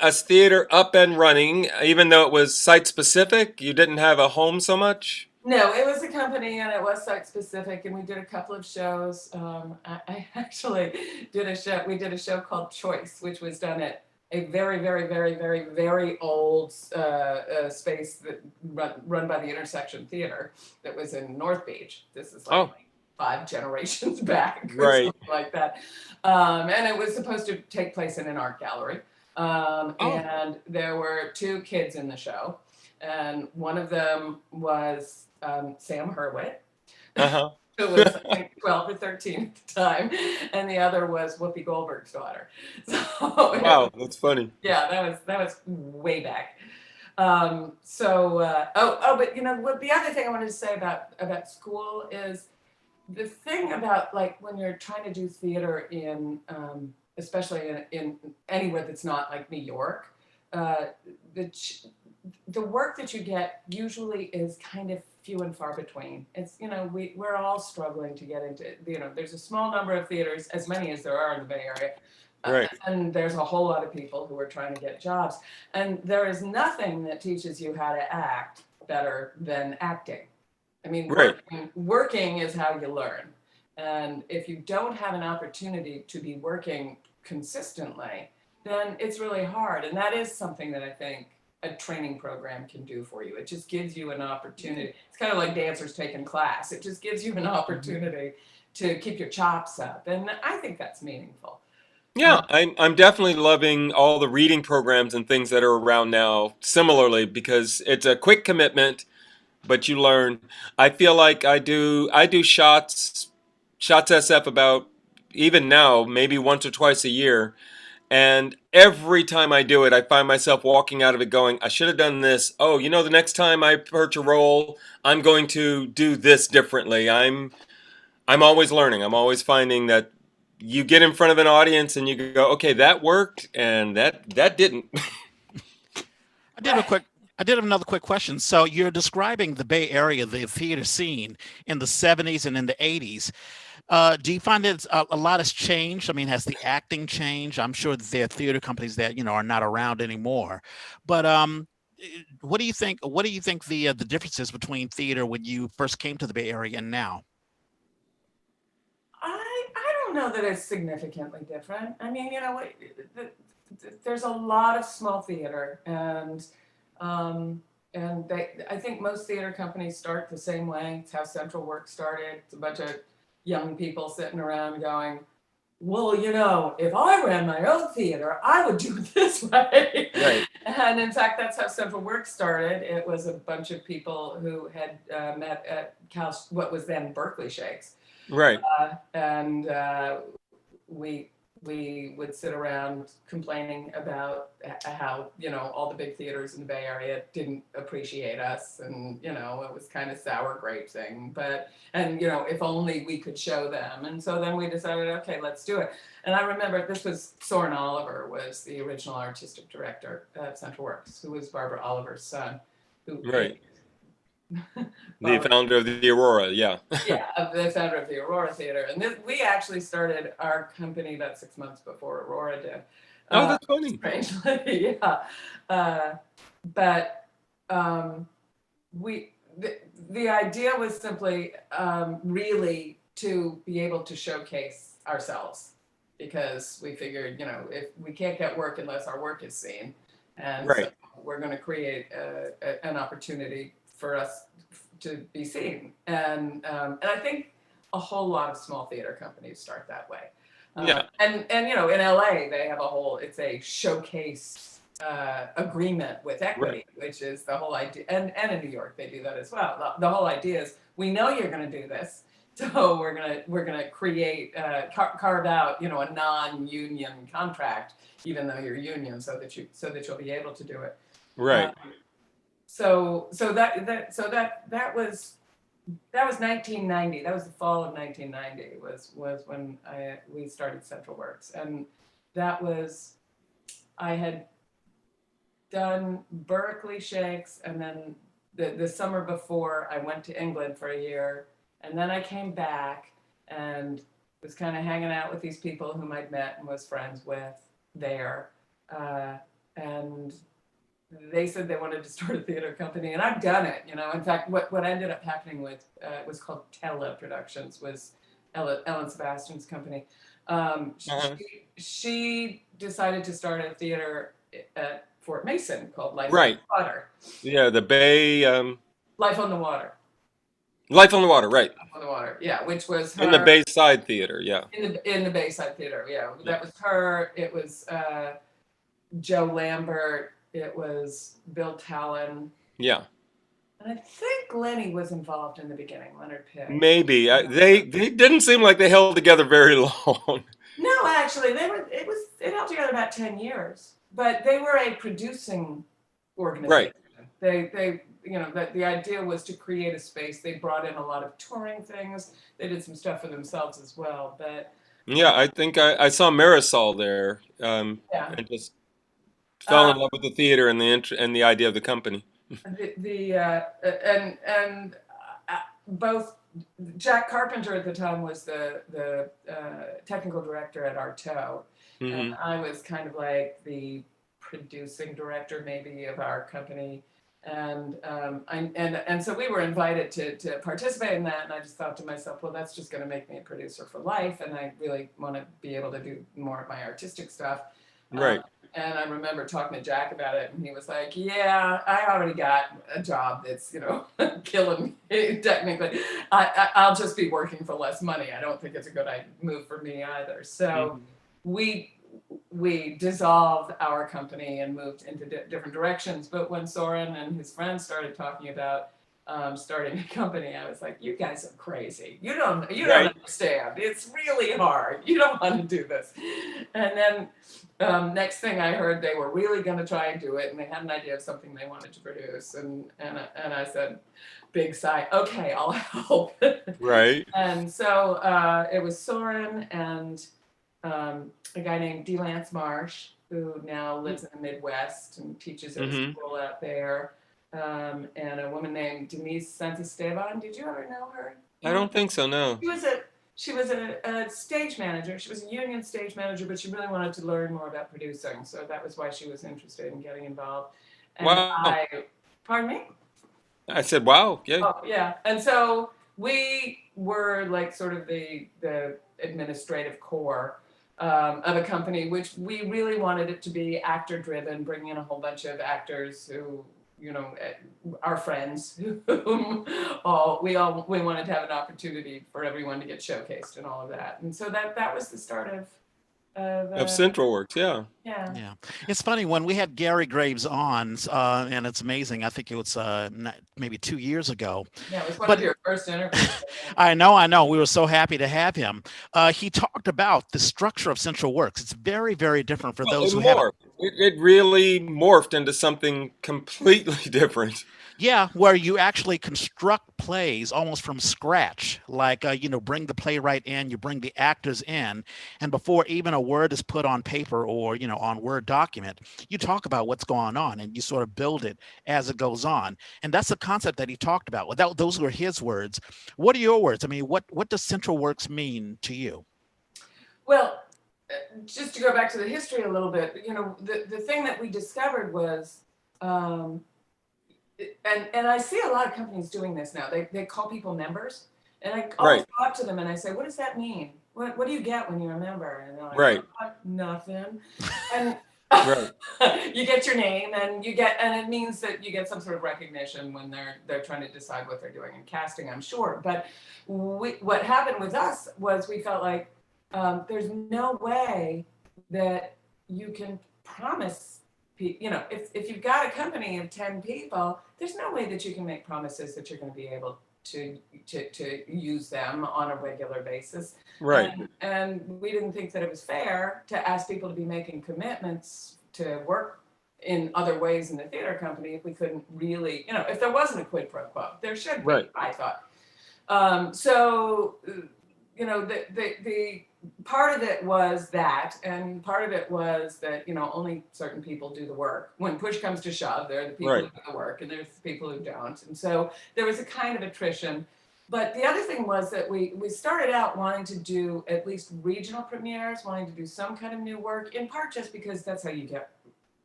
a theater up and running, even though it was site specific. You didn't have a home so much. No, it was a company and it was site specific, and we did a couple of shows. I actually did a show. We did a show called Choice, which was done at a very, very, very, very, very old space that run by the Intersection Theater that was in North Beach. This is like Oh, 5 generations back or right. something like that. And it was supposed to take place in an art gallery. Oh, And there were 2 kids in the show, and one of them was Sam Hurwitz, uh who was huh. I think 12 or 13 at the time, and the other was Whoopi Goldberg's daughter. So Wow, that's funny. yeah, that was way back. But what the other thing I wanted to say about school is the thing about like when you're trying to do theater in especially in anywhere that's not like New York, uh, the the work that you get usually is kind of few and far between. It's we're all struggling to get into there's a small number of theaters, as many as there are in the Bay Area, Right, and there's a whole lot of people who are trying to get jobs, and there is nothing that teaches you how to act better than acting. I mean, right. working is how you learn. And if you don't have an opportunity to be working consistently, then it's really hard. And that is something that I think a training program can do for you. It just gives you an opportunity. It's kind of like dancers taking class. It just gives you an opportunity to keep your chops up. And I think that's meaningful. Yeah, I'm definitely loving all the reading programs and things that are around now. Similarly, because it's a quick commitment, but you learn. I feel like I do shots SF about even now maybe once or twice a year. And every time I do it, I find myself walking out of it going, I should have done this. Oh, the next time I perch a role, I'm going to do this differently. I'm always learning. I'm always finding that you get in front of an audience and you go, okay, that worked and that didn't. I did a quick. I did have another quick question. So you're describing the Bay Area, the theater scene in the '70s and in the '80s. Do you find that a lot has changed? I mean, has the acting changed? I'm sure that there are theater companies that are not around anymore. But what do you think? What do you think the differences between theater when you first came to the Bay Area and now? I don't know that it's significantly different. I mean, there's a lot of small theater, um, and I think most theater companies start the same way. It's how Central Work started. It's a bunch of young people sitting around going, well, if I ran my own theater, I would do it this way. Right, And in fact, that's how Central Work started. It was a bunch of people who had met at what was then Berkeley Shakes, right, and we we would sit around complaining about how all the big theaters in the Bay Area didn't appreciate us, and it was kind of sour grape thing. And if only we could show them. And so then we decided, okay, let's do it. And I remember this was Soren Oliver was the original artistic director of Central Works, who was Barbara Oliver's son, who right. The Barbara, founder of the Aurora, yeah. yeah, of the founder of the Aurora Theater. And we actually started our company about 6 months before Aurora did. Oh, that's funny. Strangely, yeah. But we the idea was simply really to be able to showcase ourselves, because we figured, if we can't get work unless our work is seen, and so Right. we're going to create an opportunity for us to be seen, and I think a whole lot of small theater companies start that way. Yeah. And in LA they have it's a showcase agreement with Right. equity, which is the whole idea, and in New York they do that as well. The whole idea is, we know you're going to do this, so we're gonna create carve out a non-union contract, even though you're union, so that you'll be able to do it. Right. Um, so that was 1990. That was the fall of 1990. Was when we started Central Works, and that was I had done Berkeley Shakes, and then the summer before I went to England for a year, and then I came back and was kind of hanging out with these people whom I'd met and was friends with there, and they said they wanted to start a theater company, and I've done it. In fact, what ended up happening with was called Tele Productions, was Ellen Sebastian's company. Uh-huh. She decided to start a theater at Fort Mason called Life on Right. the Water. Yeah. The Bay. Life on the Water. Life on the Water. Right. Life on the Water. Yeah, which was In the her Bayside Theater. Yeah. in the Bayside Theater. Yeah, Yeah. that was her. It was Joe Lambert. It was Bill Talon. Yeah. And I think Lenny was involved in the beginning, Leonard Pitt. Maybe they didn't seem like they held together very long. No, actually, it held together about 10 years, but they were a producing Right. organization. The idea was to create a space. They brought in a lot of touring things. They did some stuff for themselves as well, but Yeah. I think I saw Marisol there, yeah. and just fell Uh, in love with the theater and the idea of the company. the and both Jack Carpenter at the time was the technical director at Artaud, and Hmm. I was kind of like the producing director maybe of our company, and so we were invited to participate in that, and I just thought to myself, well, that's just going to make me a producer for life, and I really want to be able to do more of my artistic stuff. Um, Right. and I remember talking to Jack about it, and he was like, "Yeah, I already got a job that's killing me technically. I'll just be working for less money. I don't think it's a good move for me either." So Hmm. we we dissolved our company and moved into different directions. But when Soren and his friends started talking about starting a company, I was like, "You guys are crazy. You don't Right. understand. It's really hard. You don't want to do this." And then next thing I heard, they were really going to try and do it, and they had an idea of something they wanted to produce, and I said, big sigh, okay, I'll help. Right. And so it was Soren and a guy named D. Lance Marsh, who now lives in the Midwest and teaches at a Hmm. school out there, and a woman named Denise Santisteban. Did you ever know her? I don't think so. No. She was a she was a stage manager. She was a union stage manager, but she really wanted to learn more about producing. So that was why she was interested in getting involved. And Wow. pardon me? I said, wow. Yeah. Oh, yeah. And so we were like sort of the administrative core of a company, which we really wanted it to be actor driven, bring in a whole bunch of actors who, our friends, whom we wanted to have an opportunity for everyone to get showcased and all of that. And so that was the start of Of Central Works. Yeah. yeah. Yeah, it's funny when we had Gary Graves on, and it's amazing. I think it was maybe 2 years ago. Yeah, it was one of But your first interviews, I think. I know. We were so happy to have him. He talked about the structure of Central Works. It's very, very different for Well, those it who haven't. morphed. It really morphed into something completely different. Yeah, where you actually construct plays almost from scratch. Like, bring the playwright in, you bring the actors in, and before even a word is put on paper or, on Word document, you talk about what's going on and you sort of build it as it goes on. And that's the concept that he talked about. Those were his words. What are your words? I mean, what does Central Works mean to you? Well, just to go back to the history a little bit, the thing that we discovered was um, and I see a lot of companies doing this now. They call people members, and I always Right. go up to them and I say, "What does that mean? What do you get when you're a member?" And they're like, Right. "Nothing." And Right. you get your name, and it means that you get some sort of recognition when they're trying to decide what they're doing in casting, I'm sure. But what happened with us was we felt like there's no way that you can promise, if you've got a company of 10 people, there's no way that you can make promises that you're going to be able to use them on a regular basis. Right. And we didn't think that it was fair to ask people to be making commitments to work in other ways in the theater company if we couldn't really, if there wasn't a quid pro quo. There should be, Right. I thought. So, the part of it was that, and part of it was that, only certain people do the work. When push comes to shove, there are the people Right. who do the work, and there's the people who don't. And so there was a kind of attrition. But the other thing was that we started out wanting to do at least regional premieres, wanting to do some kind of new work, in part just because that's how you get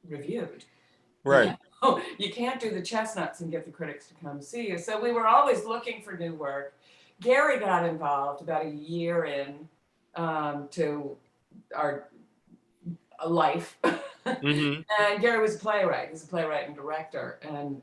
reviewed. Right. You can't do the chestnuts and get the critics to come see you. So we were always looking for new work. Gary got involved about a year in to our life. Mm-hmm. And Gary was a playwright. He's a playwright and director. And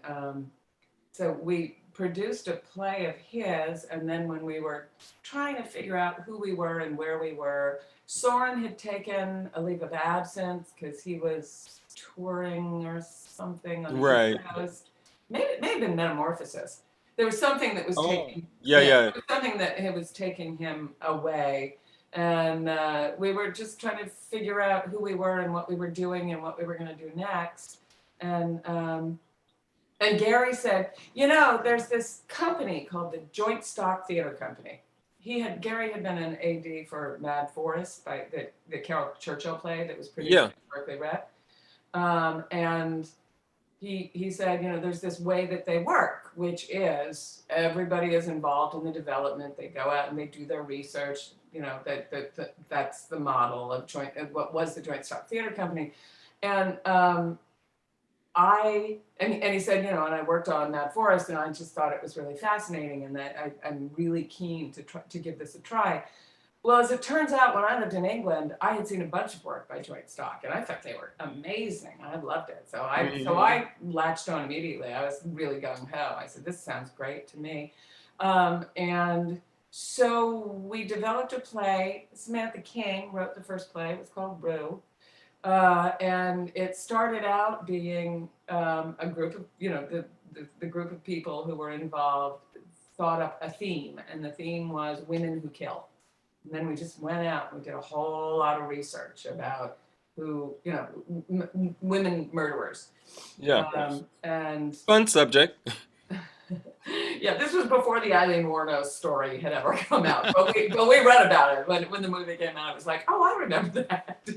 so we produced a play of his. And then when we were trying to figure out who we were and where we were, Soren had taken a leave of absence because he was touring or something on the Right. East Coast. Maybe it may have been Metamorphosis. There was something that was taking Yeah. something that it was taking him away, and we were just trying to figure out who we were and what we were doing and what we were going to do next. And Gary said, there's this company called the Joint Stock Theater Company. Gary had been an AD for Mad Forest, by the Carol Churchill play that was produced at Berkeley Rep. And he said, there's this way that they work, which is everybody is involved in the development. They go out and they do their research. That's the model of what was the Joint Stock Theater Company. And he said, and I worked on Mad Forest, and I just thought it was really fascinating, and that I'm really keen to give this a try. Well, as it turns out, when I lived in England, I had seen a bunch of work by Joint Stock, and I thought they were amazing. I loved it. So I latched on immediately. I was really gung-ho. I said, this sounds great to me. And so we developed a play. Samantha King wrote the first play. It was called Rue. And it started out being a group of, the group of people who were involved thought up a theme, and the theme was women who kill. And then we just went out and we did a whole lot of research about who, women murderers. Yeah. And Fun subject. yeah, this was before the Eileen Wuornos story had ever come out. But we read about it when the movie came out. It was like, oh, I remember that.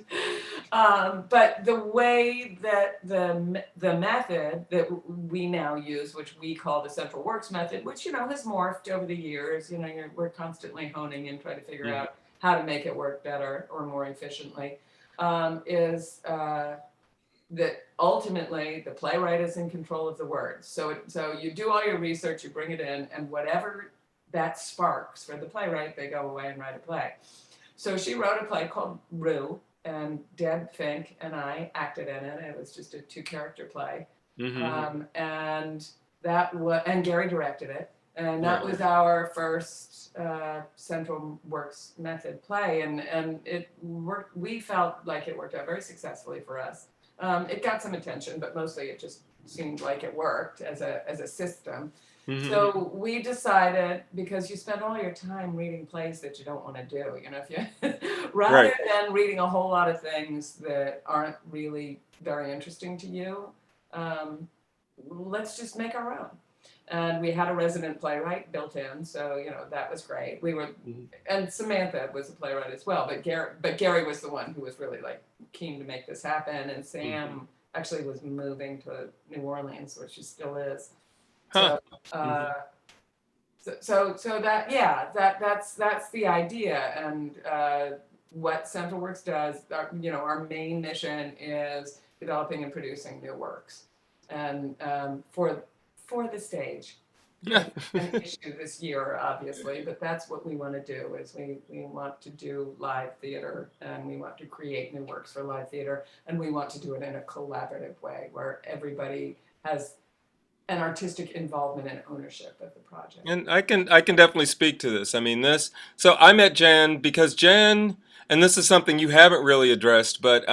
But the way that the method that we now use, which we call the Central Works method, which has morphed over the years. We're constantly honing and trying to figure out how to make it work better or more efficiently. Is that ultimately the playwright is in control of the words. So you do all your research, you bring it in, and whatever that sparks for the playwright, they go away and write a play. So she wrote a play called Rue, and Deb Fink and I acted in it. It was just a 2-character play. Mm-hmm. And Gary directed it. And that was our first Central Works method play. And it worked. We felt like it worked out very successfully for us. It got some attention, but mostly it just seemed like it worked as a system. Mm-hmm. So we decided, because you spend all your time reading plays that you don't want to do, if you rather than reading a whole lot of things that aren't really very interesting to you, let's just make our own. And we had a resident playwright built in, so that was great. We were, and Samantha was a playwright as well, but Gary was the one who was really keen to make this happen. And Sam actually was moving to New Orleans, which she still is. Huh. So that's the idea. And what Central Works does, our main mission is developing and producing new works, and for the stage. Yeah. It's an issue this year, obviously, but that's what we want to do is we want to do live theater and we want to create new works for live theater and we want to do it in a collaborative way where everybody has an artistic involvement and ownership of the project. And I can definitely speak to this. I mean, this. So I met Jan because Jan, and this is something you haven't really addressed, but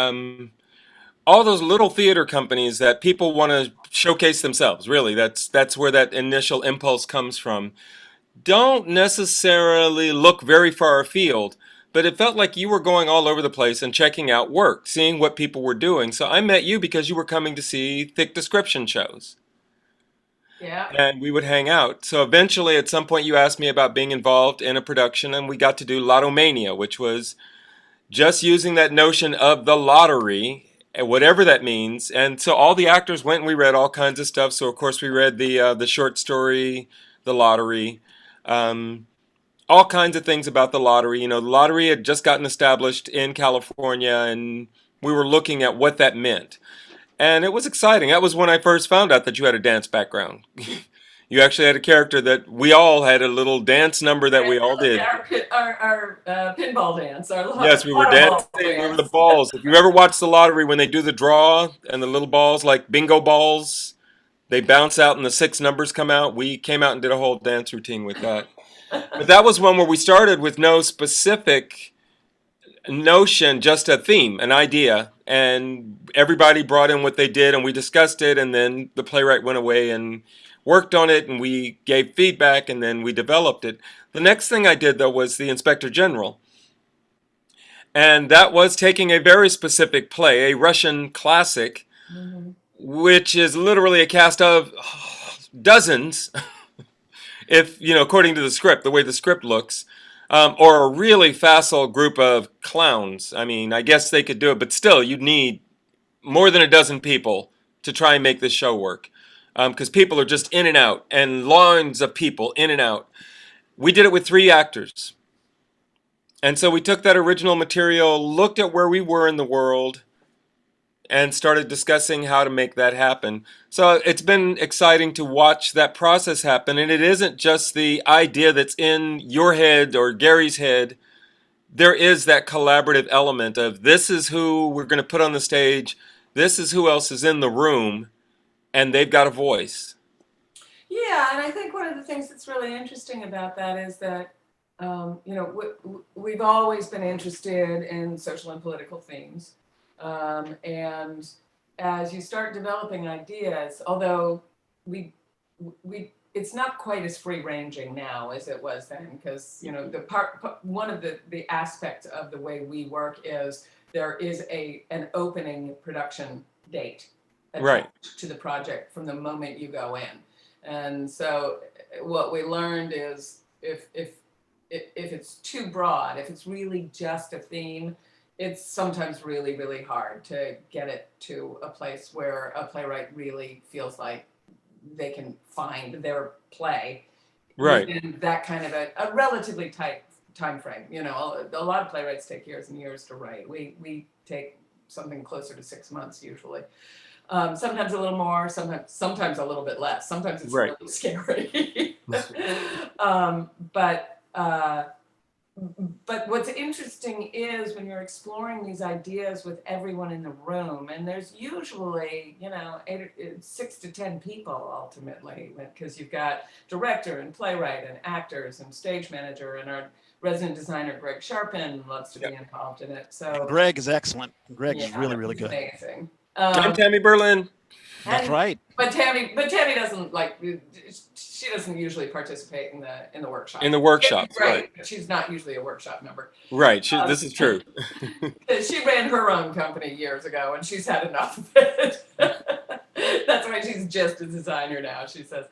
all those little theater companies that people want to showcase themselves. Really, that's where that initial impulse comes from. Don't necessarily look very far afield, but it felt like you were going all over the place and checking out work, seeing what people were doing. So I met you because you were coming to see thick description shows. Yeah. And we would hang out. So eventually, at some point, you asked me about being involved in a production, and we got to do Lottomania, which was just using that notion of the lottery, whatever that means. And so all the actors went and we read all kinds of stuff. So of course we read the short story, The Lottery, um, all kinds of things about the lottery. You know, the lottery had just gotten established in California, and we were looking at what that meant. And it was exciting. That was when I first found out that you had a dance background. You actually had a character that we all had a little dance number that we all did. Our pinball dance, our Yes, we were lotto dancing. ball We were the dance. balls. If you ever watch the lottery when they do the draw and the little balls, like bingo balls, they bounce out and the six numbers come out. We came out and did a whole dance routine with that. But that was one where we started with no specific notion, just a theme, an idea, and everybody brought in what they did, and we discussed it, and then the playwright went away and worked on it, and we gave feedback, and then we developed it. The next thing I did though was the Inspector General. And that was taking a very specific play, a Russian classic, Mm-hmm. which is literally a cast of dozens, if, you know, according to the script, the way the script looks, or a really facile group of clowns. I mean, I guess they could do it, but still, you'd need more than a dozen people to try and make this show work. Because people are just in and out, and lines of people in and out. We did it with three actors. And so we took that original material, looked at where we were in the world, and started discussing how to make that happen. So it's been exciting to watch that process happen. And it isn't just the idea that's in your head or Gary's head. There is that collaborative element of this is who we're going to put on the stage, this is who else is in the room, and they've got a voice. Yeah, and I think one of the things that's really interesting about that is that, we've always been interested in social and political themes. And as you start developing ideas, although we, it's not quite as free ranging now as it was then, because, one of the aspects of the way we work is there is an opening production date Right. attached to the project from the moment you go in. And so what we learned is if it's too broad, if it's really just a theme, it's sometimes really, really hard to get it to a place where a playwright really feels like they can find their play Right. within that kind of a relatively tight time frame. A lot of playwrights take years and years to write. We take something closer to 6 months usually. Sometimes a little more, sometimes a little bit less. Sometimes it's Right. really scary. um, but uh, but what's interesting is when you're exploring these ideas with everyone in the room, and there's usually 6 to 10 people ultimately, because you've got director and playwright and actors and stage manager, and our resident designer Greg Sharpin loves to be involved in it. And So Greg is excellent. Greg is yeah, really, really it's good. amazing. I'm Tammy Berlin. That's And right. but Tammy doesn't she doesn't usually participate in the workshop. In the Tammy's workshops, right. great, but she's not usually a workshop member. Right. Um, This is true. she ran her own company years ago, and she's had enough of it. That's why she's just a designer now. She says,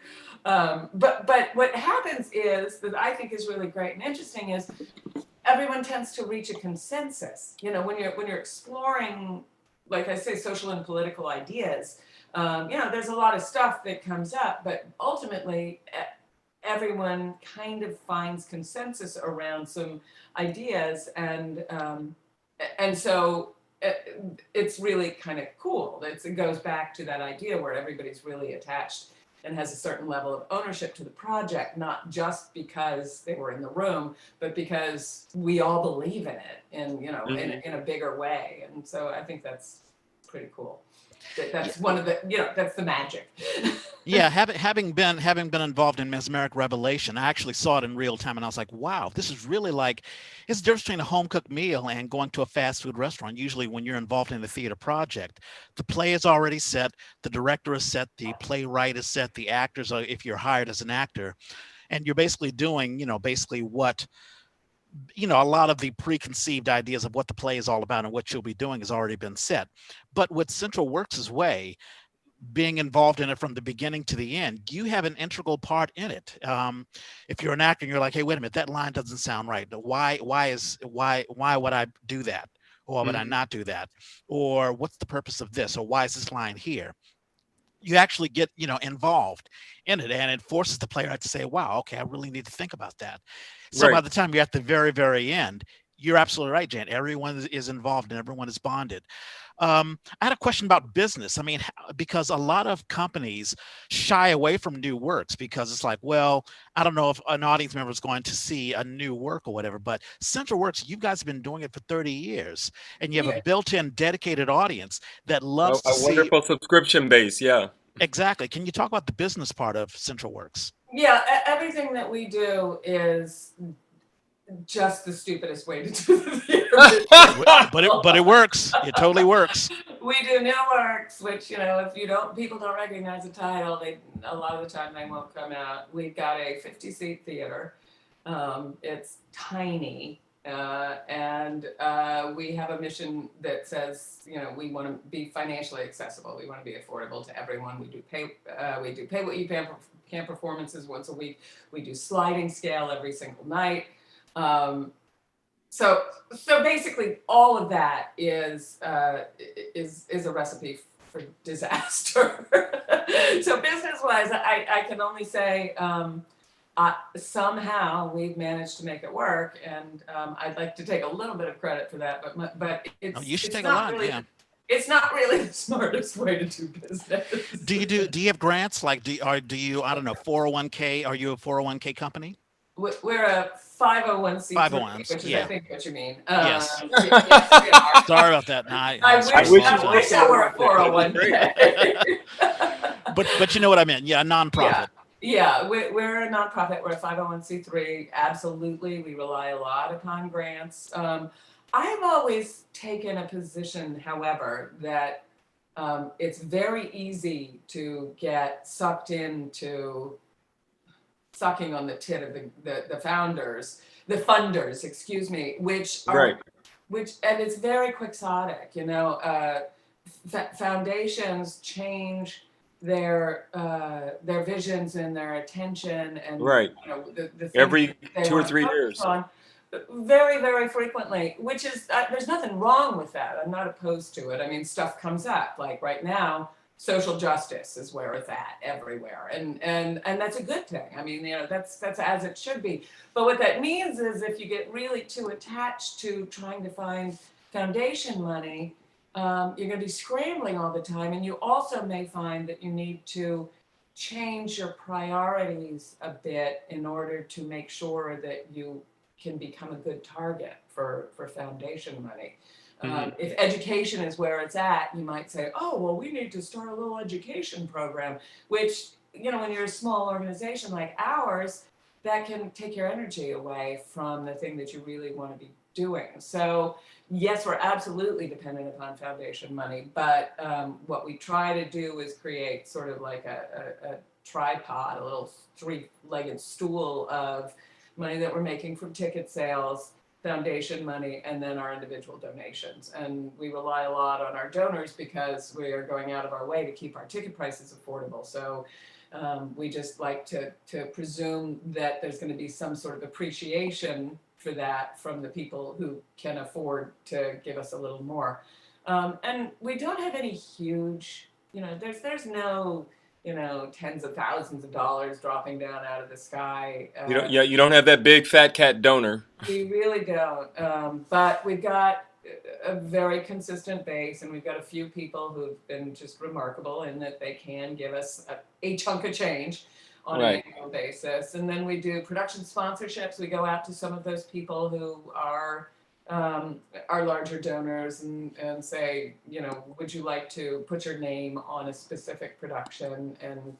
but what happens is that I think is really great and interesting is everyone tends to reach a consensus. When you're exploring, like I say, social and political ideas. There's a lot of stuff that comes up, but ultimately, everyone kind of finds consensus around some ideas, and so it's really kind of cool. It goes back to that idea where everybody's really attached and has a certain level of ownership to the project, not just because they were in the room, but because we all believe in it, and in a bigger way. And so I think that's pretty cool. Yeah, That's one of the, that's the magic. yeah, having been involved in Mesmeric Revelation, I actually saw it in real time, and I was like, "Wow, this is really like it's the difference between a home cooked meal and going to a fast food restaurant." Usually, when you're involved in a theater project, the play is already set, the director is set, the playwright is set, the actors are, if you're hired as an actor, and you're basically doing, basically what a lot of the preconceived ideas of what the play is all about and what you'll be doing has already been set. But with Central Works' way, being involved in it from the beginning to the end, you have an integral part in it. If you're an actor and you're like, hey, wait a minute, that line doesn't sound right. Why would I do that? Or why would I not do that? Or what's the purpose of this? Or why is this line here? You actually get involved in it, and it forces the player to say, wow, okay, I really need to think about that. So by Right. the time you're at the very, very end, you're absolutely right, Jan. Everyone is involved and everyone is bonded. I had a question about business. I mean, because a lot of companies shy away from new works because it's like, well, I don't know if an audience member is going to see a new work or whatever. But Central Works, you guys have been doing it for 30 years, and you have a Yeah, built-in dedicated audience that loves to A see. wonderful subscription base. Yeah. Exactly. Can you talk about the business part of Central Works? yeah. Everything that we do is just the stupidest way to do the theater business But it possible. works. It totally works. We do new works, which if you don't, people don't recognize the title. They a lot of the time they won't come out. We've got a 50-seat theater. It's tiny, and we have a mission that says, we want to be financially accessible. We want to be affordable to everyone. We do pay what you can performances once a week. We do sliding scale every single night. Um, so so basically, all of that is a recipe for disaster. So business wise, I can only say. Somehow we've managed to make it work, and I'd like to take a little bit of credit for that. But Oh, you should it's take a not lot. really Yeah. it's not really the smartest way to do business. Do you have grants? Like, do you, I don't know, 401k? Are you a 401k company? We're a 501c3, 501s. which is I Yeah. think what you mean. Yes. Yes, we are. Sorry about that. No, I I screwed them wish up. it I So, was wish I were a 401k. Great. 401k. but you know what I meant. Yeah, a Yeah. nonprofit. Yeah, we're a nonprofit. We're a 501c3. Absolutely. We rely a lot upon grants. I've always taken a position, however, that it's very easy to get sucked into sucking on the tit of the founders, the funders, excuse me, Right. and it's very quixotic, foundations change their visions and their attention, and Right. the things Every that they 2 or 3 years. focus on very, very frequently, which is there's nothing wrong with that. I'm not opposed to it. I mean, stuff comes up like right now. Social justice is where it's at everywhere, and that's a good thing. I mean, that's as it should be. But what that means is if you get really too attached to trying to find foundation money, you're going to be scrambling all the time, and you also may find that you need to change your priorities a bit in order to make sure that you can become a good target for foundation money. If education is where it's at, you might say, oh, well, we need to start a little education program, which, when you're a small organization like ours, that can take your energy away from the thing that you really want to be doing. So, yes, we're absolutely dependent upon foundation money, but what we try to do is create sort of like a tripod, a little three-legged stool of money that we're making from ticket sales, foundation money, and then our individual donations. And we rely a lot on our donors because we are going out of our way to keep our ticket prices affordable. So we just like to presume that there's going to be some sort of appreciation for that from the people who can afford to give us a little more. And we don't have any huge, there's no, tens of thousands of dollars dropping down out of the sky. You don't have that big fat cat donor. We really don't. But we've got a very consistent base, and we've got a few people who've been just remarkable in that they can give us a chunk of change on an Right. annual basis. And then we do production sponsorships. We go out to some of those people who are larger donors and say, you know, would you like to put your name on a specific production and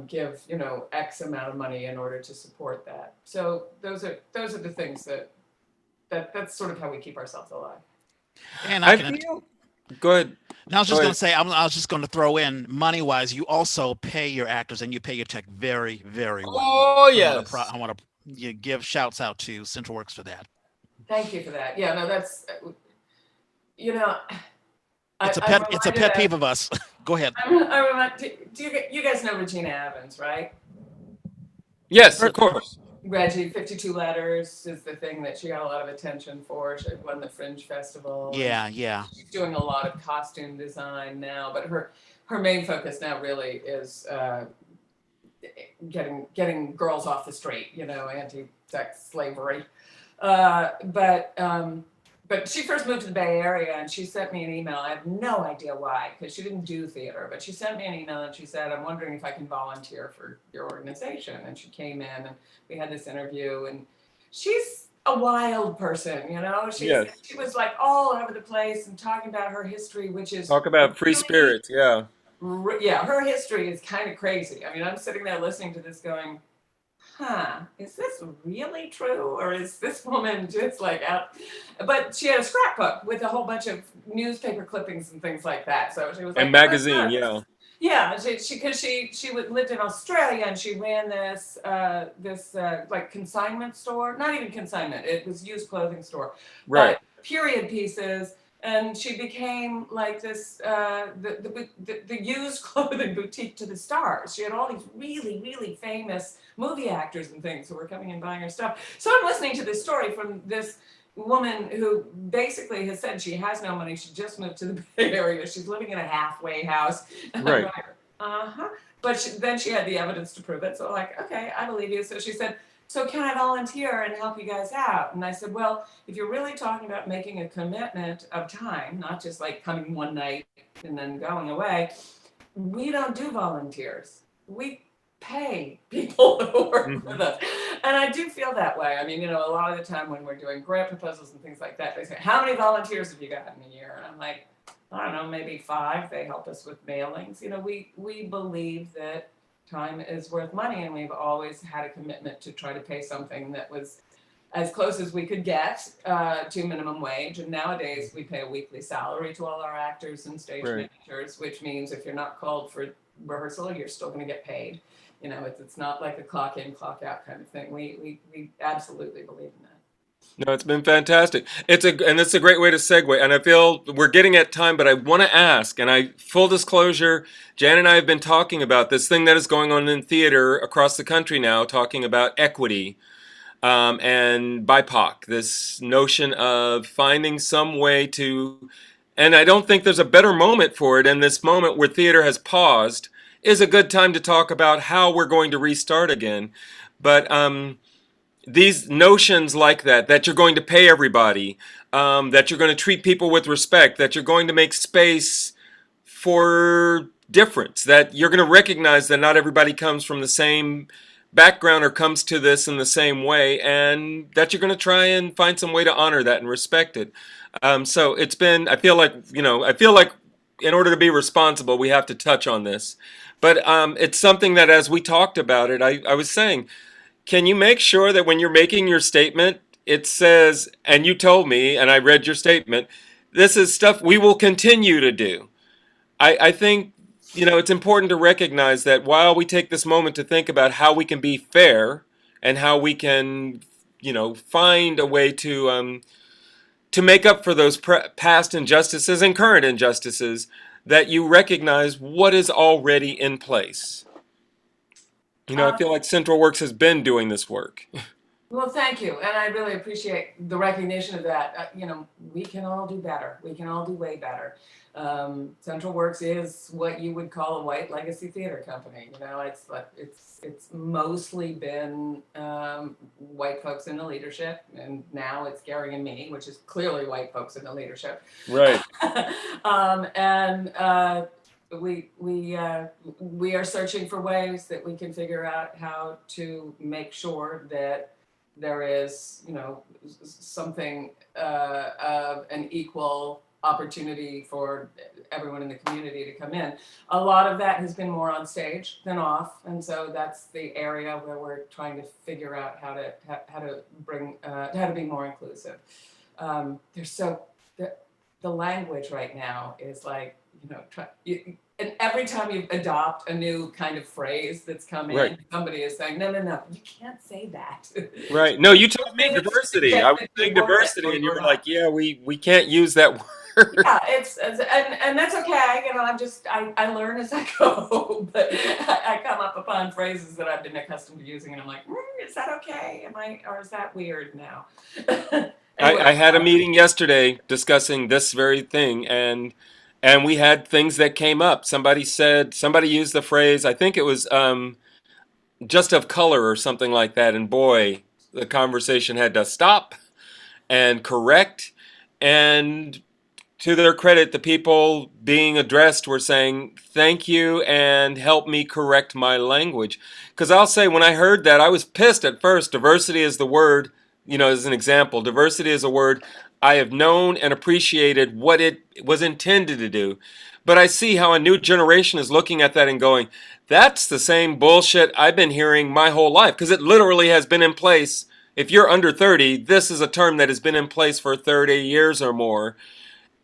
give, you know, X amount of money in order to support that. So those are the things that's sort of how we keep ourselves alive. And I I can. feel. Go ahead. Now I was Go just going ahead. to say, I was just going to throw in money wise. You also pay your actors and you pay your tech very, very well. Oh So yes. I want to give shouts out to Central Works for that. Thank you for that. Yeah, no, that's, you know, I'm It's a reminded pet peeve of, of us. Go ahead. I'm reminded, you guys know Regina Evans, right? Yes, of course. Reggie, 52 Letters is the thing that she got a lot of attention for. She won the Fringe Festival, and Yeah, yeah. she's doing a lot of costume design now. But her main focus now really is getting girls off the street, you know, anti-sex slavery. Uh, but um, but she first moved to the Bay Area, and she sent me an email. I have no idea why, because she didn't do theater, but she sent me an email and she said, "I'm wondering if I can volunteer for your organization." And she came in, and we had this interview, and she's a wild person, you know. Yes. She was like all over the place and talking about her history, which is Talk about free really, spirits. Yeah. yeah, her history is kind of crazy. I mean, I'm sitting there listening to this going, huh, is this really true? Or is this woman just like out? But she had a scrapbook with a whole bunch of newspaper clippings and things like that. So she was And like, magazine. Yeah. yeah, because she lived in Australia and she ran this like consignment store, not even consignment, it was used clothing store, Right. but period pieces. And she became like this the used clothing boutique to the stars. She had all these really really famous movie actors and things who were coming and buying her stuff. So I'm listening to this story from this woman who basically has said she has no money. She just moved to the Bay Area. She's living in a halfway house. And I'm Right. going, uh-huh. But then she had the evidence to prove it. So like, okay, I believe you. So she said, so can I volunteer and help you guys out? And I said, well, if you're really talking about making a commitment of time, not just like coming one night and then going away, we don't do volunteers. We pay people to work Hmm. with us. And I do feel that way. I mean, you know, a lot of the time when we're doing grant proposals and things like that, they say, how many volunteers have you got in a year? And I'm like, I don't know, maybe 5. They help us with mailings. You know, we believe that time is worth money, and we've always had a commitment to try to pay something that was as close as we could get to minimum wage. And nowadays we pay a weekly salary to all our actors and stage Right. managers, which means if you're not called for rehearsal, you're still going to get paid. You know, it's not like a clock in, clock out kind of thing. We absolutely believe in that. No, it's been fantastic. It's a great way to segue. And I feel we're getting at time, but I want to ask, and I full disclosure, Jan and I have been talking about this thing that is going on in theater across the country now, talking about equity and BIPOC. This notion of finding some way to, and I don't think there's a better moment for it. And this moment where theater has paused is a good time to talk about how we're going to restart again. But these notions like that you're going to pay everybody, that you're going to treat people with respect, that you're going to make space for difference, that you're going to recognize that not everybody comes from the same background or comes to this in the same way, and that you're going to try and find some way to honor that and respect it. So it's been, I feel like in order to be responsible, we have to touch on this. But it's something that as we talked about it, I was saying, can you make sure that when you're making your statement, it says, and you told me, and I read your statement, this is stuff we will continue to do. I think, it's important to recognize that while we take this moment to think about how we can be fair and how we can, find a way to make up for those past injustices and current injustices, that you recognize what is already in place. I Um, feel like Central Works has been doing this work. Well, thank you. And I really appreciate the recognition of that. We can all do better. We can all do way better. Central Works is what you would call a white legacy theater company. It's mostly been white folks in the leadership, and now it's Gary and me, which is clearly white folks in the leadership. Right. And we are searching for ways that we can figure out how to make sure that there is, something of an equal opportunity for everyone in the community to come in. A lot of that has been more on stage than off, and so that's the area where we're trying to figure out how to bring how to be more inclusive. There's so the language right now is like, and every time you adopt a new kind of phrase that's come in, Right. somebody is saying, no, you can't say that. Right. No, you told me diversity. I was saying diversity, and you were like, "Yeah, we can't use that word." Yeah, and that's okay. I learn as I go, but I come up upon phrases that I've been accustomed to using, and I'm like, is that okay? Or is that weird now? Anyway, I had a meeting yesterday discussing this very thing, and we had things that came up. Somebody used the phrase, I think it was just of color or something like that, and boy, the conversation had to stop and correct. And to their credit, the people being addressed were saying, "Thank you and help me correct my language." Because I'll say, when I heard that, I was pissed at first. Diversity is the word, as an example. Diversity is a word I have known and appreciated what it was intended to do. But I see how a new generation is looking at that and going, that's the same bullshit I've been hearing my whole life. Because it literally has been in place. If you're under 30, this is a term that has been in place for 30 years or more,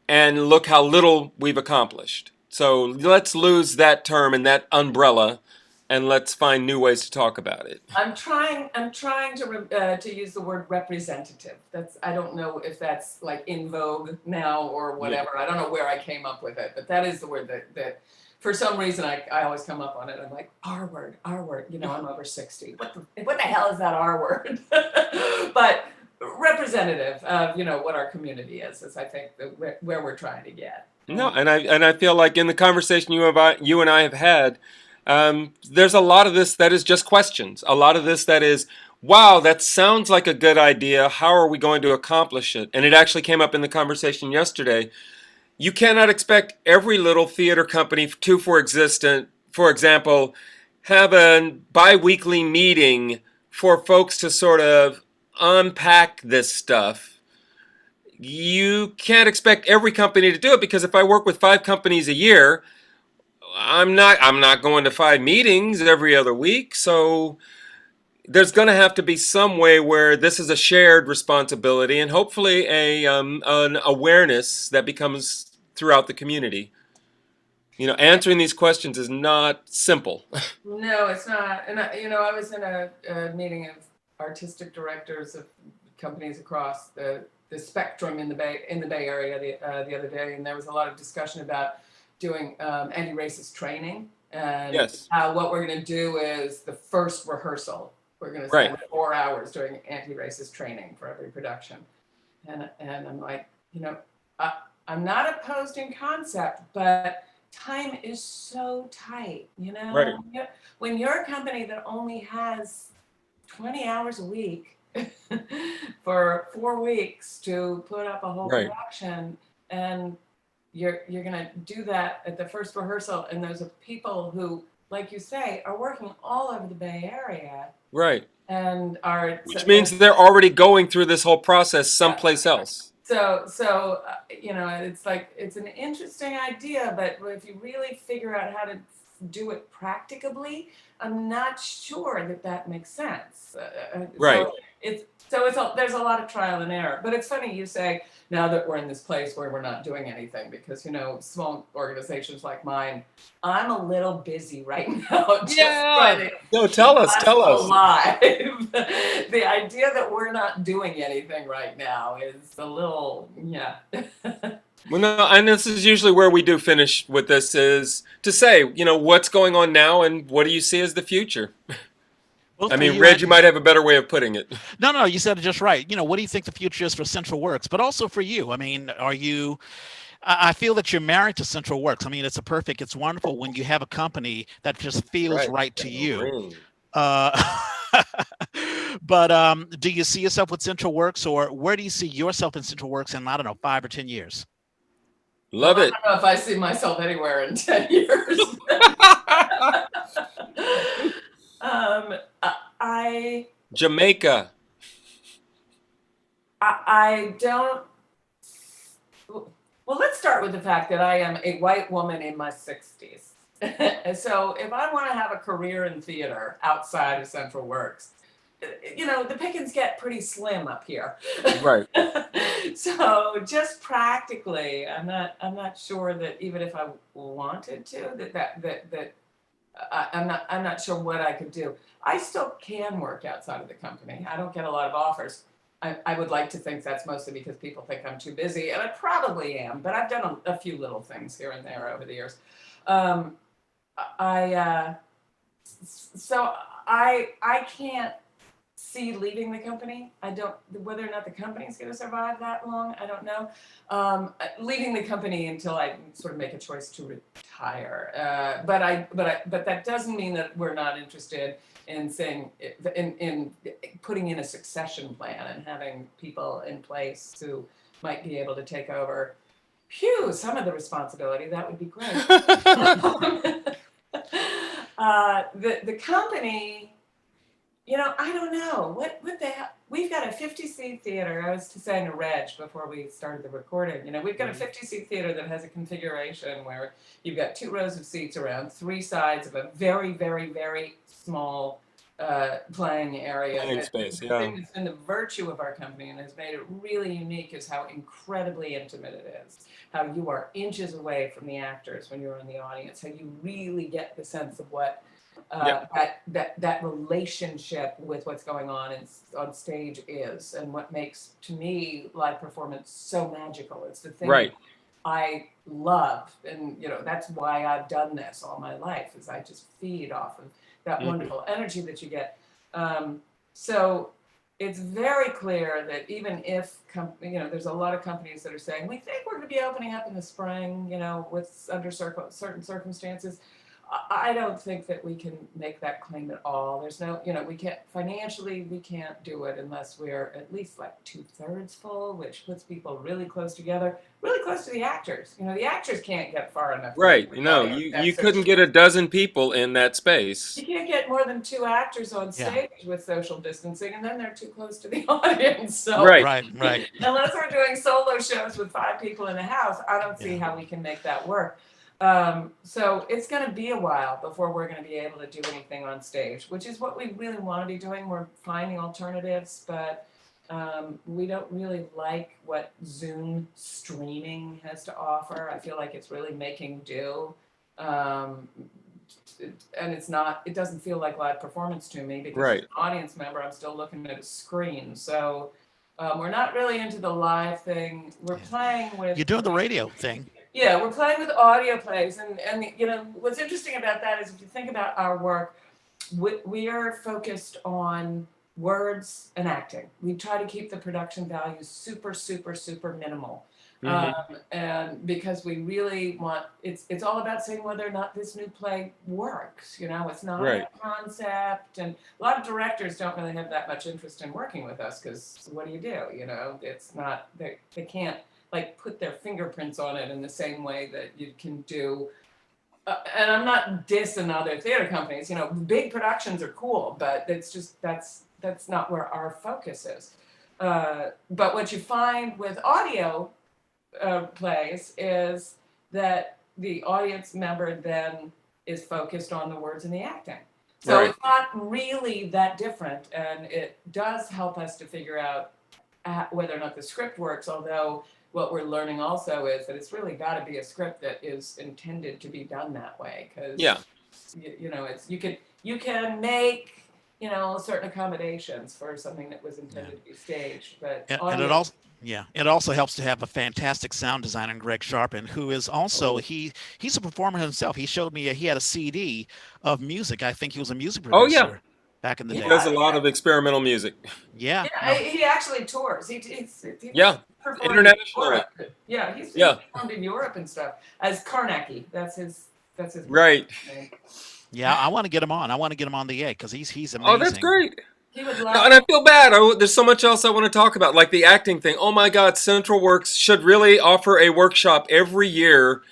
and look how little we've accomplished. So let's lose that term and that umbrella, and let's find new ways to talk about it. I'm trying. To use the word representative. I don't know if that's like in vogue now or whatever. Yeah. I don't know where I came up with it, but that is the word that for some reason I always come up on it. I'm like, R word. I'm over 60. What the hell is that R word? But representative of what our community is I think where we're trying to get. No, and I feel like in the conversation you and I have had, there's a lot of this that is just questions. A lot of this that is, wow, that sounds like a good idea. How are we going to accomplish it? And it actually came up in the conversation yesterday. You cannot expect every little theater company to, for example, have a bi-weekly meeting for folks to sort of unpack this stuff. You can't expect every company to do it, because if I work with 5 companies a year, I'm not going to 5 meetings every other week. So there's going to have to be some way where this is a shared responsibility, and hopefully an awareness that becomes throughout the community. Answering these questions is not simple. No, it's not. And I was in a meeting of artistic directors of companies across the spectrum in the Bay Area the other day, and there was a lot of discussion about doing anti-racist training, and Yes. What we're going to do is the first rehearsal. We're going to spend 4 hours doing anti-racist training for every production, and I'm like, I'm not opposed in concept, but time is so tight. Right. When you're a company that only has 20 hours a week for 4 weeks to put up a whole production, and you're gonna do that at the first rehearsal, and those are people who, like you say, are working all over the Bay Area. Right. And which means they're already going through this whole process someplace else. So it's like, it's an interesting idea, but if you really figure out how to do it practicably, I'm not sure that makes sense. Right. There's a lot of trial and error. But it's funny you say, now that we're in this place where we're not doing anything, because small organizations like mine, I'm a little busy right now. No, tell us. Alive. The idea that we're not doing anything right now is a little, yeah. Well, no, and this is usually where we do finish with this, is to say, what's going on now and what do you see as the future? Well, I for mean, you, Reg, you might have a better way of putting it. no, no, you said it just right. What do you think the future is for Central Works, but also for you? I mean, are you? I feel that you're married to Central Works. I mean, it's wonderful when you have a company that just feels Right. right to Got a you. ring. Uh, but do you see yourself with Central Works, or where do you see yourself in Central Works in, I don't know, 5 or 10 years? Well, Love I it. don't know if I see myself anywhere in 10 years. um, I, Jamaica. I don't. Well, let's start with the fact that I am a white woman in my 60s. So if I want to have a career in theater outside of Central Works, the pickings get pretty slim up here. Right. So just practically, I'm not sure that even if I wanted to, I'm not sure what I could do. I still can work outside of the company. I don't get a lot of offers. I would like to think that's mostly because people think I'm too busy, and I probably am, but I've done a few little things here and there over the years. Um, I so I can't see leaving the company. I don't, whether or not the company is going to survive that long, I don't know. Leaving the company until I sort of make a choice to retire. But that doesn't mean that we're not interested in saying in putting in a succession plan and having people in place who might be able to take over. Phew, some of the responsibility, that would be great. The company, I don't know. What the hell? We've got a 50-seat theater. I was saying to Reg before we started the recording, we've got a 50-seat theater that has a configuration where you've got 2 rows of seats around 3 sides of a very, very, very small playing area. Playing And space. the Yeah. thing that's been the virtue of our company and has made it really unique is how incredibly intimate it is. How you are inches away from the actors when you're in the audience. How you really get the sense of what Yep. that relationship with what's going on stage is, and what makes, to me, live performance so magical. It's the thing that Right. I love, and that's why I've done this all my life. Is I just feed off of that Mhm. wonderful energy that you get. So it's very clear that even if there's a lot of companies that are saying we think we're going to be opening up in the spring, with under certain circumstances. I don't think that we can make that claim at all. There's no, we can't financially, we can't do it unless we're at least like 2/3 full, which puts people really close together, really close to the actors. The actors can't get far enough away Right. from the audience. You couldn't get a dozen people in that space. You can't get more than 2 actors on Yeah. stage with social distancing, and then they're too close to the audience. So Right. Right, right. unless we're doing solo shows with 5 people in a house, I don't see Yeah. how we can make that work. So it's going to be a while before we're going to be able to do anything on stage, which is what we really want to be doing. We're finding alternatives, but we don't really like what Zoom streaming has to offer. I feel like it's really making do. Um, and it doesn't feel like live performance to me, because as Right. an audience member, I'm still looking at a screen. So we're not really into the live thing. We're Yeah. playing with, You're doing the radio thing. yeah, we're playing with audio plays. And what's interesting about that is if you think about our work, we are focused on words and acting. We try to keep the production values super, super, super minimal. Hmm. And because we really want, it's all about saying whether or not this new play works. It's not Right. about concept. And a lot of directors don't really have that much interest in working with us, because what do? It's not, they can't like put their fingerprints on it in the same way that you can do. And I'm not dissing other theater companies. Big productions are cool, but it's just that's not where our focus is. But what you find with audio plays is that the audience member then is focused on the words and the acting. So Right. it's not really that different, and it does help us to figure out whether or not the script works. Although what we're learning also is that it's really got to be a script that is intended to be done that way, because Yeah. it's you can make certain accommodations for something that was Yeah. intended to be staged, but And it audio. also, yeah, it also helps to have a fantastic sound designer in Greg Sharpin, who is also, Oh. he's a performer himself. He showed me he had a CD of music. I think he was a music Oh yeah. producer. back in the He Yeah, does a day. lot of experimental music. Yeah, yeah. no, He actually tours. He's Yeah, performed in internationally. Europe. Yeah, he's Yeah, performed in Europe and stuff as Karnacki. That's his right. name. yeah, I want to get him on. I want to get him on the egg because he's Oh, that's amazing. great. He would No, love. and I feel bad. There's so much else I want to talk about, like the acting thing. Oh my God, Central Works should really offer a workshop every year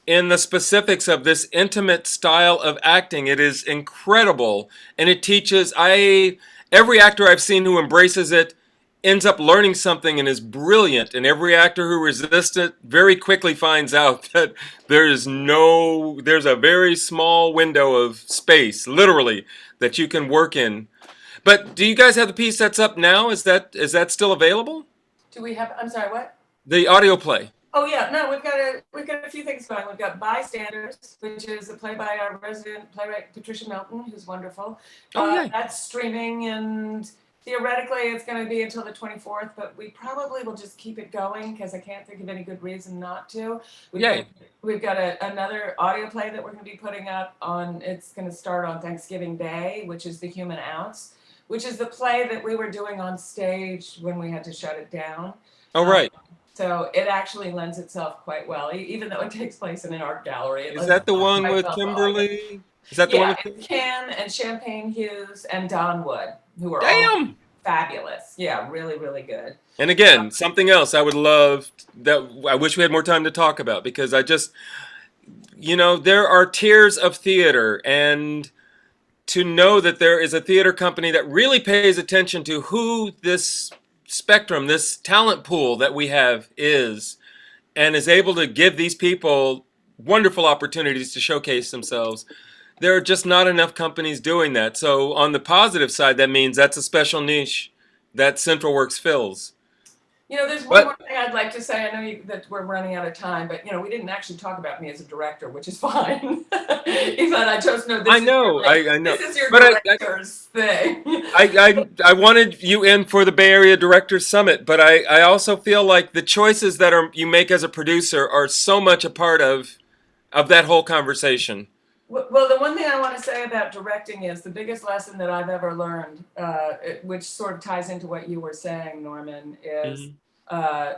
in the specifics of this intimate style of acting. It is incredible, and it teaches. I every actor I've seen who embraces it ends up learning something and is brilliant. And every actor who resists it very quickly finds out that there's a very small window of space, literally, that you can work in. But do you guys have the piece that's up now? Is that still available? Do we have? I'm sorry. What? The audio play. Oh yeah, no, we've got a few things going. We've got Bystanders, which is a play by our resident playwright Patricia Milton, who's wonderful. Oh yeah. That's streaming, and theoretically it's going to be until the 24th, but we probably will just keep it going because I can't think of any good reason not to. We've got, Yay. we've got another audio play that we're going to be putting up on. It's going to start on Thanksgiving Day, which is The Human Ounce, which is the play that we were doing on stage when we had to shut it down. Oh Um, right. so it actually lends itself quite well, even though it takes place in an art gallery. It Is lends that the itself one quite with well to audio. Kimberly? Is that the one Yeah, with it's Kim and Champagne Hughes and Don Wood, who are all Damn! fabulous. Yeah, really, really good. And again, something else I would love that I wish we had more time to talk about because there are tiers of theater, and to know that there is a theater company that really pays attention to who this spectrum, this talent pool that we have is, and is able to give these people wonderful opportunities to showcase themselves. There are just not enough companies doing that. So on the positive side, that means that's a special niche that Central Works fills. There's one But more thing I'd like to say. I know that we're running out of time, but we didn't actually talk about me as a director, which is fine. Yvonne, I just know I know, I know, this is your but director's thing. I wanted you in for the Bay Area Directors Summit, but I also feel like the choices that you make as a producer are so much a part of that whole conversation. Well, the one thing I want to say about directing is the biggest lesson that I've ever learned, which sort of ties into what you were saying, Norman, is Mhm. uh,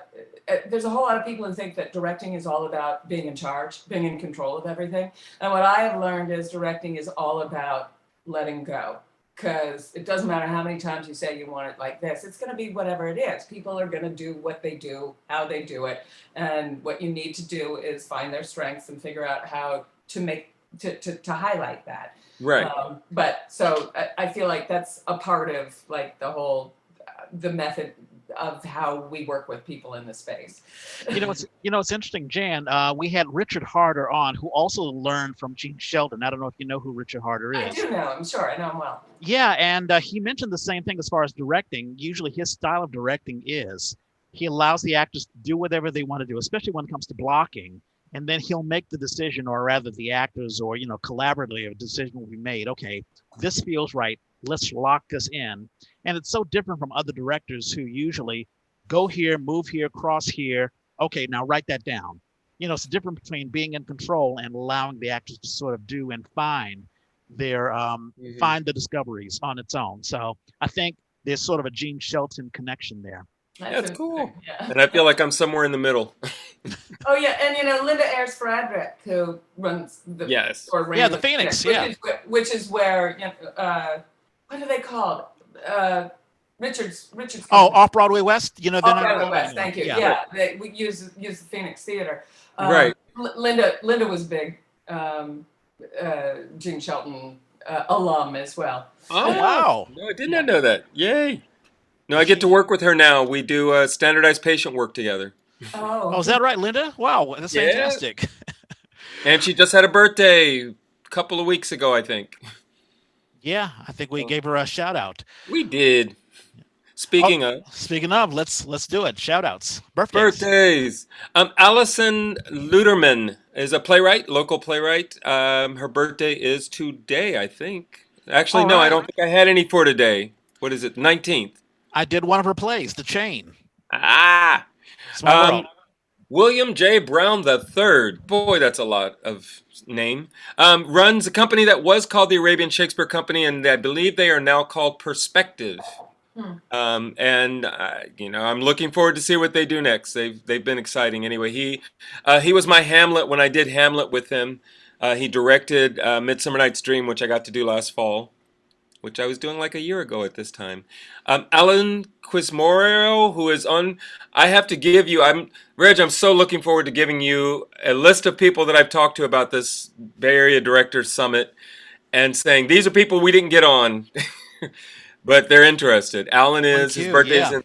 there's a whole lot of people who think that directing is all about being in charge, being in control of everything. And what I have learned is directing is all about letting go. Because it doesn't matter how many times you say you want it like this, it's going to be whatever it is. People are going to do what they do, how they do it. And what you need to do is find their strengths and figure out how to make to highlight that. Right. But so I feel like that's a part of like the method of how we work with people in the space. It's interesting, Jan. We had Richard Harder on, who also learned from Gene Sheldon. I don't know if you know who Richard Harder I is. do know him, sure, I know him well. Yeah, and he mentioned the same thing as far as directing. Usually, his style of directing is he allows the actors to do whatever they want to do, especially when it comes to blocking. And then he'll make the decision, or rather, the actors, or collaboratively, a decision will be made. Okay, this feels right. Let's lock this in. And it's so different from other directors who usually go here, move here, cross here. Okay, now write that down. It's the difference between being in control and allowing the actors to sort of do and Mhm. find the discoveries on its own. So I think there's sort of a Gene Shelton connection there. That's That's interesting. cool. Yeah. And I feel like I'm somewhere in the middle. Oh yeah, and Linda Ayers Frederick, who runs Yes. or Yeah, ran the Phoenix. which Yeah. is where what are they called? Richard's Oh, company. Off Broadway West. They're Oh, not. Broadway West. Thank you. Yeah. Yeah, we use the Phoenix Theater. Right. Linda was big. Gene Shelton alum as well. Oh, wow. No, I did not know that. Yay. No, I get to work with her now. We do standardized patient work together. Oh, is that right, Linda? Wow, that's Yeah. fantastic. And she just had a birthday a couple of weeks ago, I think. Yeah, I think we gave her a shout out. We did. Oh, Speaking of speaking of, let's do it. Shout outs. Birthdays. birthdays, Allison Luderman is a playwright, local playwright. Her birthday is today, I think. Actually, All no, I right. don't think I had any for today. What is it? 19th. I did one of her plays, The Chain. Ah. It's one of her Um, own. William J. Brown III. Boy, that's a lot of name. Runs a company that was called the Arabian Shakespeare Company, and I believe they are now called Perspective. Hmm. And I'm looking forward to see what they do next. They've been exciting. Anyway, he was my Hamlet when I did Hamlet with him. He directed Midsummer Night's Dream, which I got to do last fall, which I was doing like a year ago at this time. Alan Quismoro, who is on. I have to give you. Reg. I'm so looking forward to giving you a list of people that I've talked to about this Bay Area Directors Summit, and saying these are people we didn't get on, but they're interested. Alan One is. His Q, birthday's yeah. in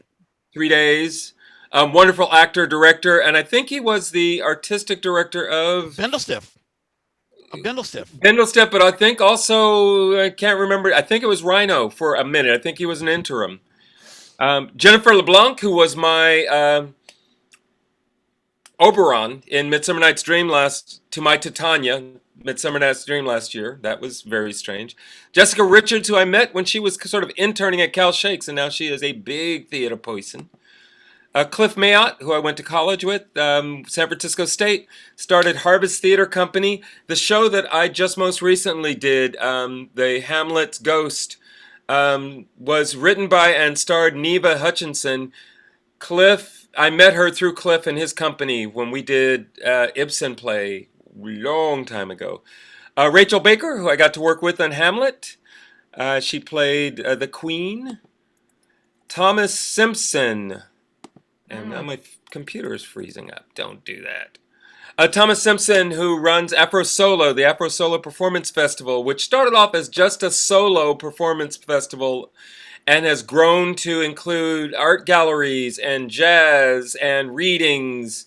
3 days. Wonderful actor, director, and I think he was the artistic director of Bindlestiff. A Bindlestiff. Bindlestep, but I think also, I can't remember. I think it was Rhino for a minute. I think he was an interim. Jennifer LeBlanc, who was my Oberon in Midsummer Night's Dream to my Titania, Midsummer Night's Dream last year. That was very strange. Jessica Richards, who I met when she was sort of interning at Cal Shakes, and now she is a big theater person. Cliff Mayotte, who I went to college with, San Francisco State, started Harvest Theater Company. The show that I just most recently did, the Hamlet's Ghost, was written by and starred Neva Hutchinson. Cliff, I met her through Cliff and his company when we did Ibsen play long time ago. Rachel Baker, who I got to work with on Hamlet. She played the Queen. Thomas Simpson. And now my computer is freezing up. Don't do that. Thomas Simpson, who runs Afro Solo, the Afro Solo Performance Festival, which started off as just a solo performance festival and has grown to include art galleries and jazz and readings.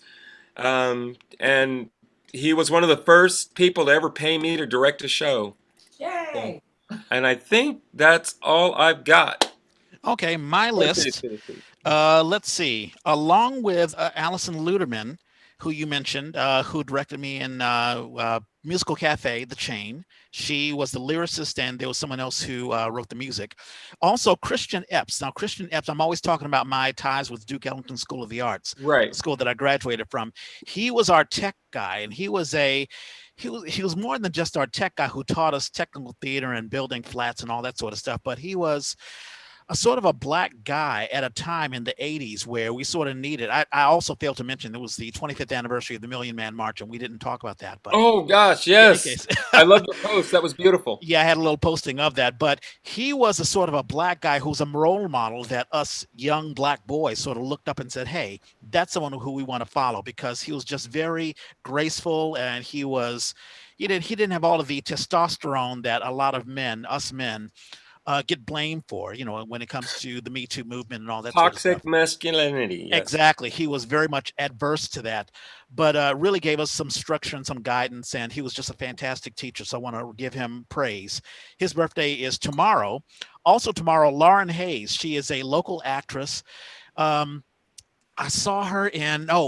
And he was one of the first people to ever pay me to direct a show. So, Yay! and I think that's all I've got. Okay, my list. Let's see. Along with Allison Luderman, who you mentioned, who directed me in Musical Cafe, The Chain. She was the lyricist, and there was someone else who wrote the music. Also, Christian Epps. Now, Christian Epps, I'm always talking about my ties with Duke Ellington School of the Arts, the Right. school that I graduated from. He was our tech guy, and he was more than just our tech guy who taught us technical theater and building flats and all that sort of stuff, but he was a sort of a black guy at a time in the 80s where we sort of needed. I also failed to mention it was the 25th anniversary of the Million Man March, and we didn't talk about that. But Oh gosh, in any yes. case, I love your post. That was beautiful. yeah, I had a little posting of that. But he was a sort of a black guy who's a role model that us young black boys sort of looked up and said, hey, that's someone who we want to follow, because he was just very graceful, and he didn't have all of the testosterone that a lot of us men get blamed for, when it comes to the Me Too movement and all that sort of stuff. Toxic masculinity. Yes. Exactly. He was very much adverse to that, but really gave us some structure and some guidance, and he was just a fantastic teacher. So I want to give him praise. His birthday is tomorrow. Also tomorrow, Lauren Hayes. She is a local actress. Um, I saw her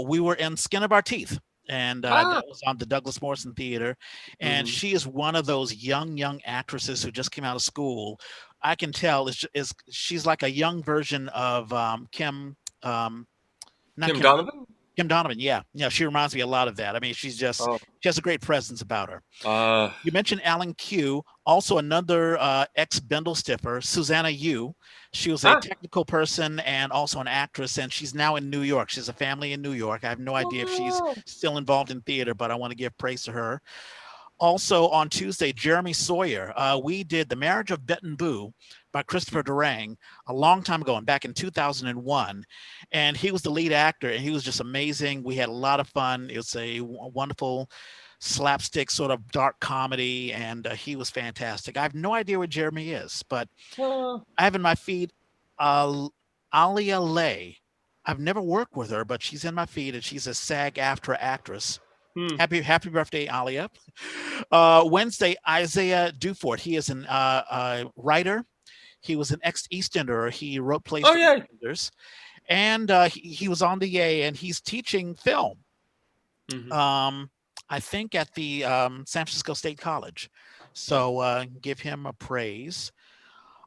we were in Skin of Our Teeth. And Ah. that was on the Douglas Morrison Theater. And Mhm. she is one of those young actresses who just came out of school. I can tell she's like a young version of not Kim Kim, Donovan? Kim Donovan. Yeah. Yeah. She reminds me a lot of that. I mean, Oh. she has a great presence about her. Uh, You mentioned Alan Q, also another ex-Bendel stiffer, Susanna Yu. She was a ah. technical person and also an actress, and she's now in New York. She has a family in New York. I have no idea if she's Oh. still involved in theater, but I want to give praise to her. Also on Tuesday, Jeremy Sawyer. We did The Marriage of Bet and Boo by Christopher Durang a long time ago, and back in 2001. And he was the lead actor, and he was just amazing. We had a lot of fun. It was a wonderful slapstick sort of dark comedy, and he was fantastic. I have no idea where Jeremy is, but Oh. I have in my feed uh, Alia Lay. I've never worked with her, but she's in my feed, and she's a SAG-AFTRA actress. Hmm. Happy birthday, Alia. Wednesday, Isaiah Dufort. He is a writer. He was an ex-Eastender. He wrote plays Oh for yeah. Eastenders, and he was on the Yay, and he's teaching film. Mhm. Um, I think at the San Francisco State College. So give him a praise.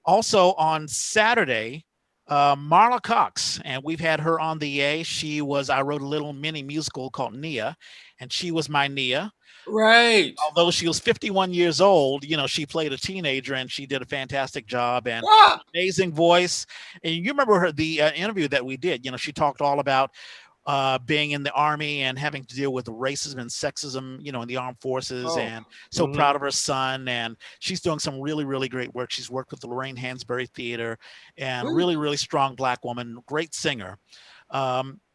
Also on Saturday, Marla Cox, and we've had her on the A. I wrote a little mini musical called Nia, and she was my Nia. Right. Although she was 51 years old, she played a teenager and she did a fantastic job and Ah, amazing voice. And you remember the interview that we did, she talked all about being in the army and having to deal with racism and sexism, in the armed forces, oh. and so Hmm. proud of her son. And she's doing some really, really great work. She's worked with the Lorraine Hansberry Theater, and really, really strong Black woman, great singer.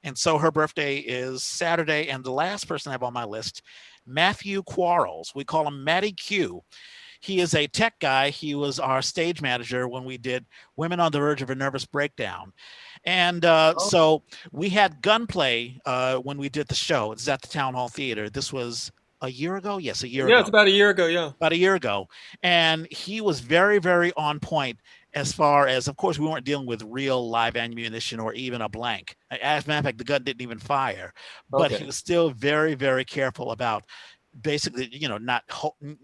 And so her birthday is Saturday. And the last person I have on my list, Matthew Quarles. We call him Matty Q. He is a tech guy. He was our stage manager when we did Women on the Verge of a Nervous Breakdown. And Oh. so we had gunplay when we did the show. It's at the Town Hall Theater. This was a year ago? Yes, a year Yeah, it's ago. about a year ago. Yeah. About a year ago. And he was very, very on point as far as, of course, we weren't dealing with real live ammunition or even a blank. As a matter of fact, the gun didn't even fire. But he Okay. was still very, very careful about basically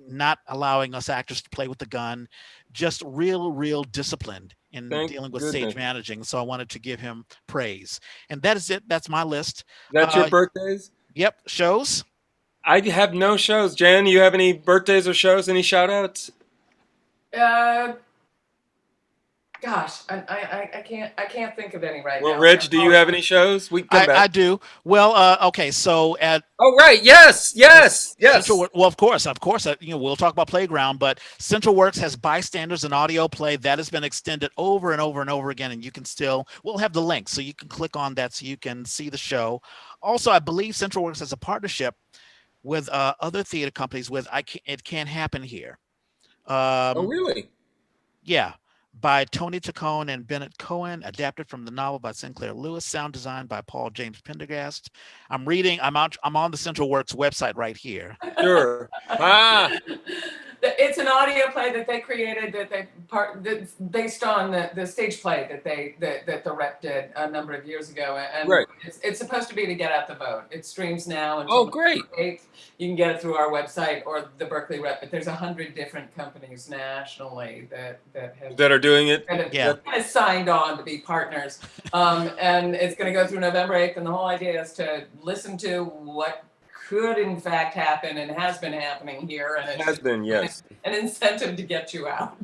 not allowing us actors to play with the gun, just real disciplined in Thank dealing with stage goodness. managing. So I wanted to give him praise, and that is it. That's my list. That's your uh birthdays? yep, shows. I have no shows. Jan, you have any birthdays or shows? Any shout outs? Uh, Gosh, I can't think of any right Well, now. So Rich, do you have apologies. any shows? We can come I back. do. Well, okay, so at Oh, right. Yes. Yes. Yes. Well, of course, we'll talk about Playground, but Central Works has Bystanders and audio play that has been extended over and over and over again, and we'll have the link so you can click on that so you can see the show. Also, I believe Central Works has a partnership with other theater companies with It Can't Happen Here. Oh, Um, really? yeah, by Tony Tacone and Bennett Cohen, adapted from the novel by Sinclair Lewis, sound design by Paul James Pendergast. I'm on the Central Works website right here. Sure. Ah, It's an audio play that they created that's based on the stage play that the rep did a number of years ago, and right. it's supposed to be to get out the vote. It streams now until Oh, November great. 8th. You can get it through our website or the Berkeley rep, but there's 100 different companies nationally that have That are doing it. kind of, Yeah. That, kind of signed on to be partners. And it's going to go through November 8th. And the whole idea is to listen to what could in fact happen and has been happening here. And it's has been, yes. an incentive to get you out.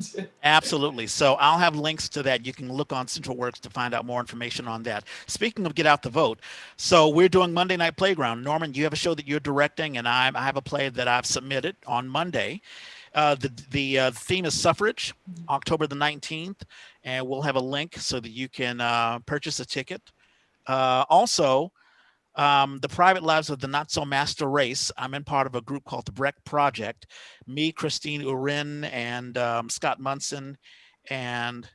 Absolutely. So I'll have links to that. You can look on Central Works to find out more information on that. Speaking of Get Out the Vote, so we're doing Monday Night Playground. Norman, you have a show that you're directing, and I have a play that I've submitted on Monday. The theme is suffrage, October the 19th, and we'll have a link so that you can purchase a ticket. Also, the private lives of the not so master race. I'm in part of a group called the Breck Project. Me, Christine Urin, and Scott Munson, and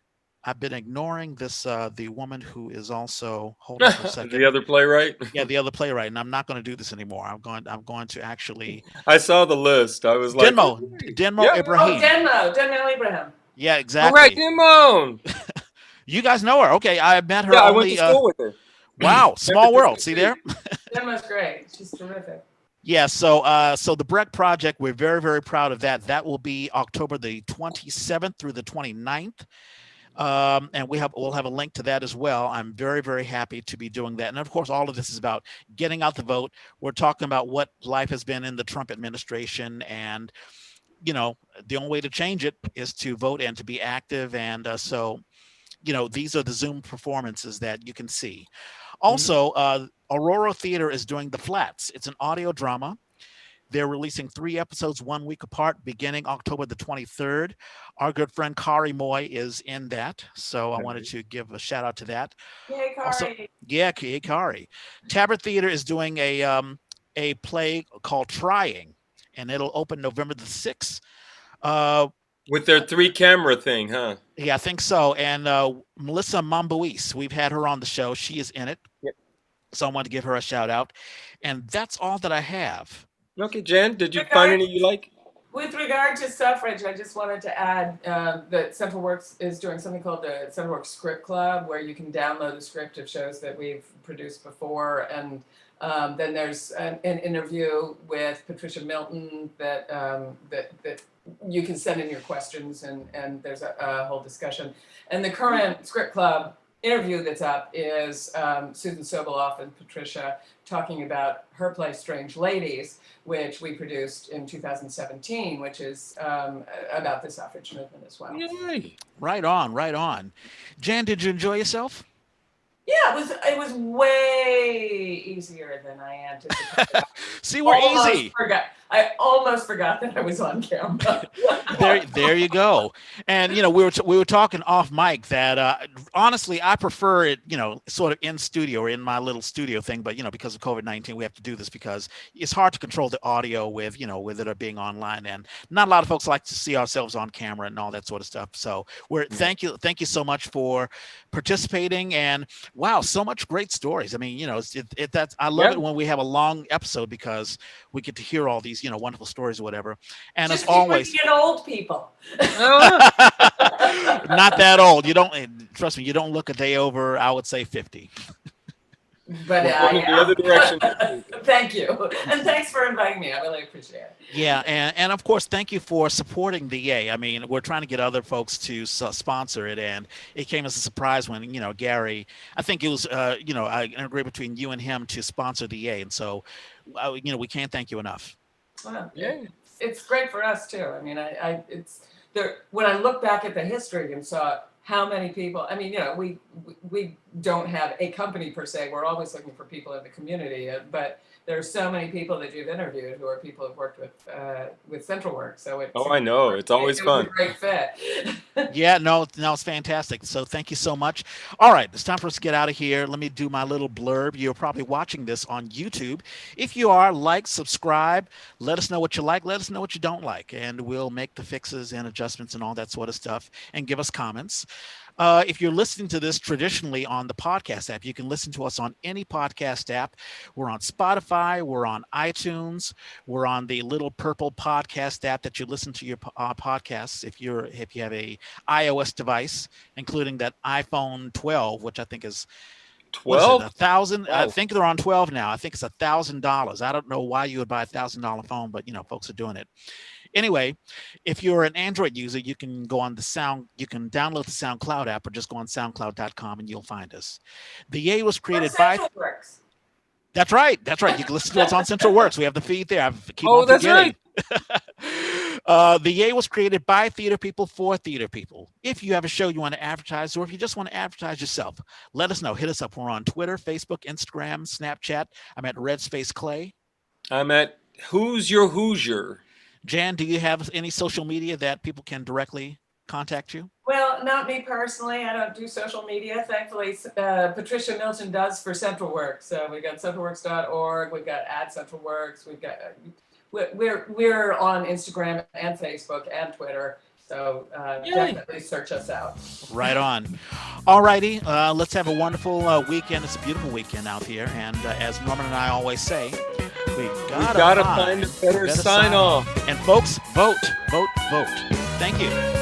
I've been ignoring the woman who is also, hold on for a second. The other playwright. Yeah, the other playwright, and I'm not going to do this anymore. I'm going to actually I saw the list. I was like, oh, Denmo great. Denmo Yeah. Oh, Ibrahim. Denmo Abraham. Yeah, All right, exactly. Dimone. You guys know her. Okay, I met her Yeah, I went to only school with her. wow, San small Francisco world. See State. there? Denmo's great. She's terrific. Yeah, so the Breck Project, we're very, very proud of that. That will be October the 27th through the 29th. And we'll have a link to that as well. I'm very, very happy to be doing that. And of course, all of this is about getting out the vote. We're talking about what life has been in the Trump administration, and the only way to change it is to vote and to be active. And so these are the Zoom performances that you can see. Mhm. Also, Aurora Theater is doing The Flats. It's an audio drama. They're releasing 3 episodes 1 week apart, beginning October the 23rd. Our good friend Kari Moy is in that, so I wanted to give a shout out to that. Yay, Also, Kari. yeah, Kari. Tabard Theater is doing a play called Trying, and it'll open November the 6th. Uh, With their 3 camera thing, huh? yeah, I think so. And Melissa Mambuis, we've had her on the show. She is in it. Yep. So I wanted to give her a shout out. And that's all that I have. Okay, Jan, did you find Regard any you like? With regard to suffrage, I just wanted to add that Central Works is doing something called the Central Works Script Club, where you can download the script of shows that we've produced before, and then there's an interview with Patricia Milton that you can send in your questions, and there's a whole discussion. And the current Script Club interview that's up is Susan Soboleff and Patricia talking about her play Strange Ladies, which we produced in 2017, which is about the suffrage movement as well. Yay. Right on, right on. Jan, did you enjoy yourself? Yeah, it was way easier than I anticipated. See, we're easy. I almost forgot that I was on camera. There you go. And we were talking off mic that honestly I prefer it, sort of in studio or in my little studio thing. But because of COVID-19, we have to do this because it's hard to control the audio with it being online, and not a lot of folks like to see ourselves on camera and all that sort of stuff. So thank you so much for participating. And wow, so much great stories. I mean, I love it when we have a long episode because we get to hear all these wonderful stories or whatever. And just as always, get old people. Not that old. You don't, trust me, you don't look a day over, I would say 50. But the other direction. Thank you, and thanks for inviting me. I really appreciate it. Yeah, and of course, thank you for supporting the Yay. I mean, we're trying to get other folks to sponsor it, and it came as a surprise when Gary. I think it was an agreement between you and him to sponsor the Yay, and so we can't thank you enough. Well, yeah, it's great for us too. I mean, it's there. When I look back at the history and saw how many people, I mean, we don't have a company per se. We're always looking for people in the community, but there are so many people that you've interviewed who are people who've worked with Central Work. So I know. It's always fun. A great fit. Yeah, no, it's fantastic. So thank you so much. All right, it's time for us to get out of here. Let me do my little blurb. You're probably watching this on YouTube. If you are, like, subscribe, let us know what you like, let us know what you don't like, and we'll make the fixes and adjustments and all that sort of stuff, and give us comments. If you're listening to this traditionally on the podcast app, you can listen to us on any podcast app. We're on Spotify, we're on iTunes, we're on the little purple podcast app that you listen to your podcasts if you have a iOS device, including that iPhone 12, which I think is 12? 1,000. I think they're on 12 now. I think it's $1,000. I don't know why you would buy $1,000 phone, but folks are doing it. Anyway, if you're an Android user, you can go on you can download the SoundCloud app or just go on soundcloud.com and you'll find us. The Yay was created by Works. That's right. You can listen to us on Central Works. We have the feed there. That's right. The Yay was created by theater people for theater people. If you have a show you want to advertise, or if you just want to advertise yourself, let us know. Hit us up. We're on Twitter, Facebook, Instagram, Snapchat. I'm at Red Space Clay. I'm at Who's Your Hoosier. Jan, do you have any social media that people can directly contact you? Well, not me personally. I don't do social media. Thankfully, Patricia Milton does for Central Works. So we got centralworks.org. We've got @CentralWorks. We've got we're on Instagram and Facebook and Twitter. So definitely search us out. Right on. All righty. Let's have a wonderful weekend. It's a beautiful weekend out here. And as Norman and I always say, we gotta find a better sign off. And folks, vote. Thank you.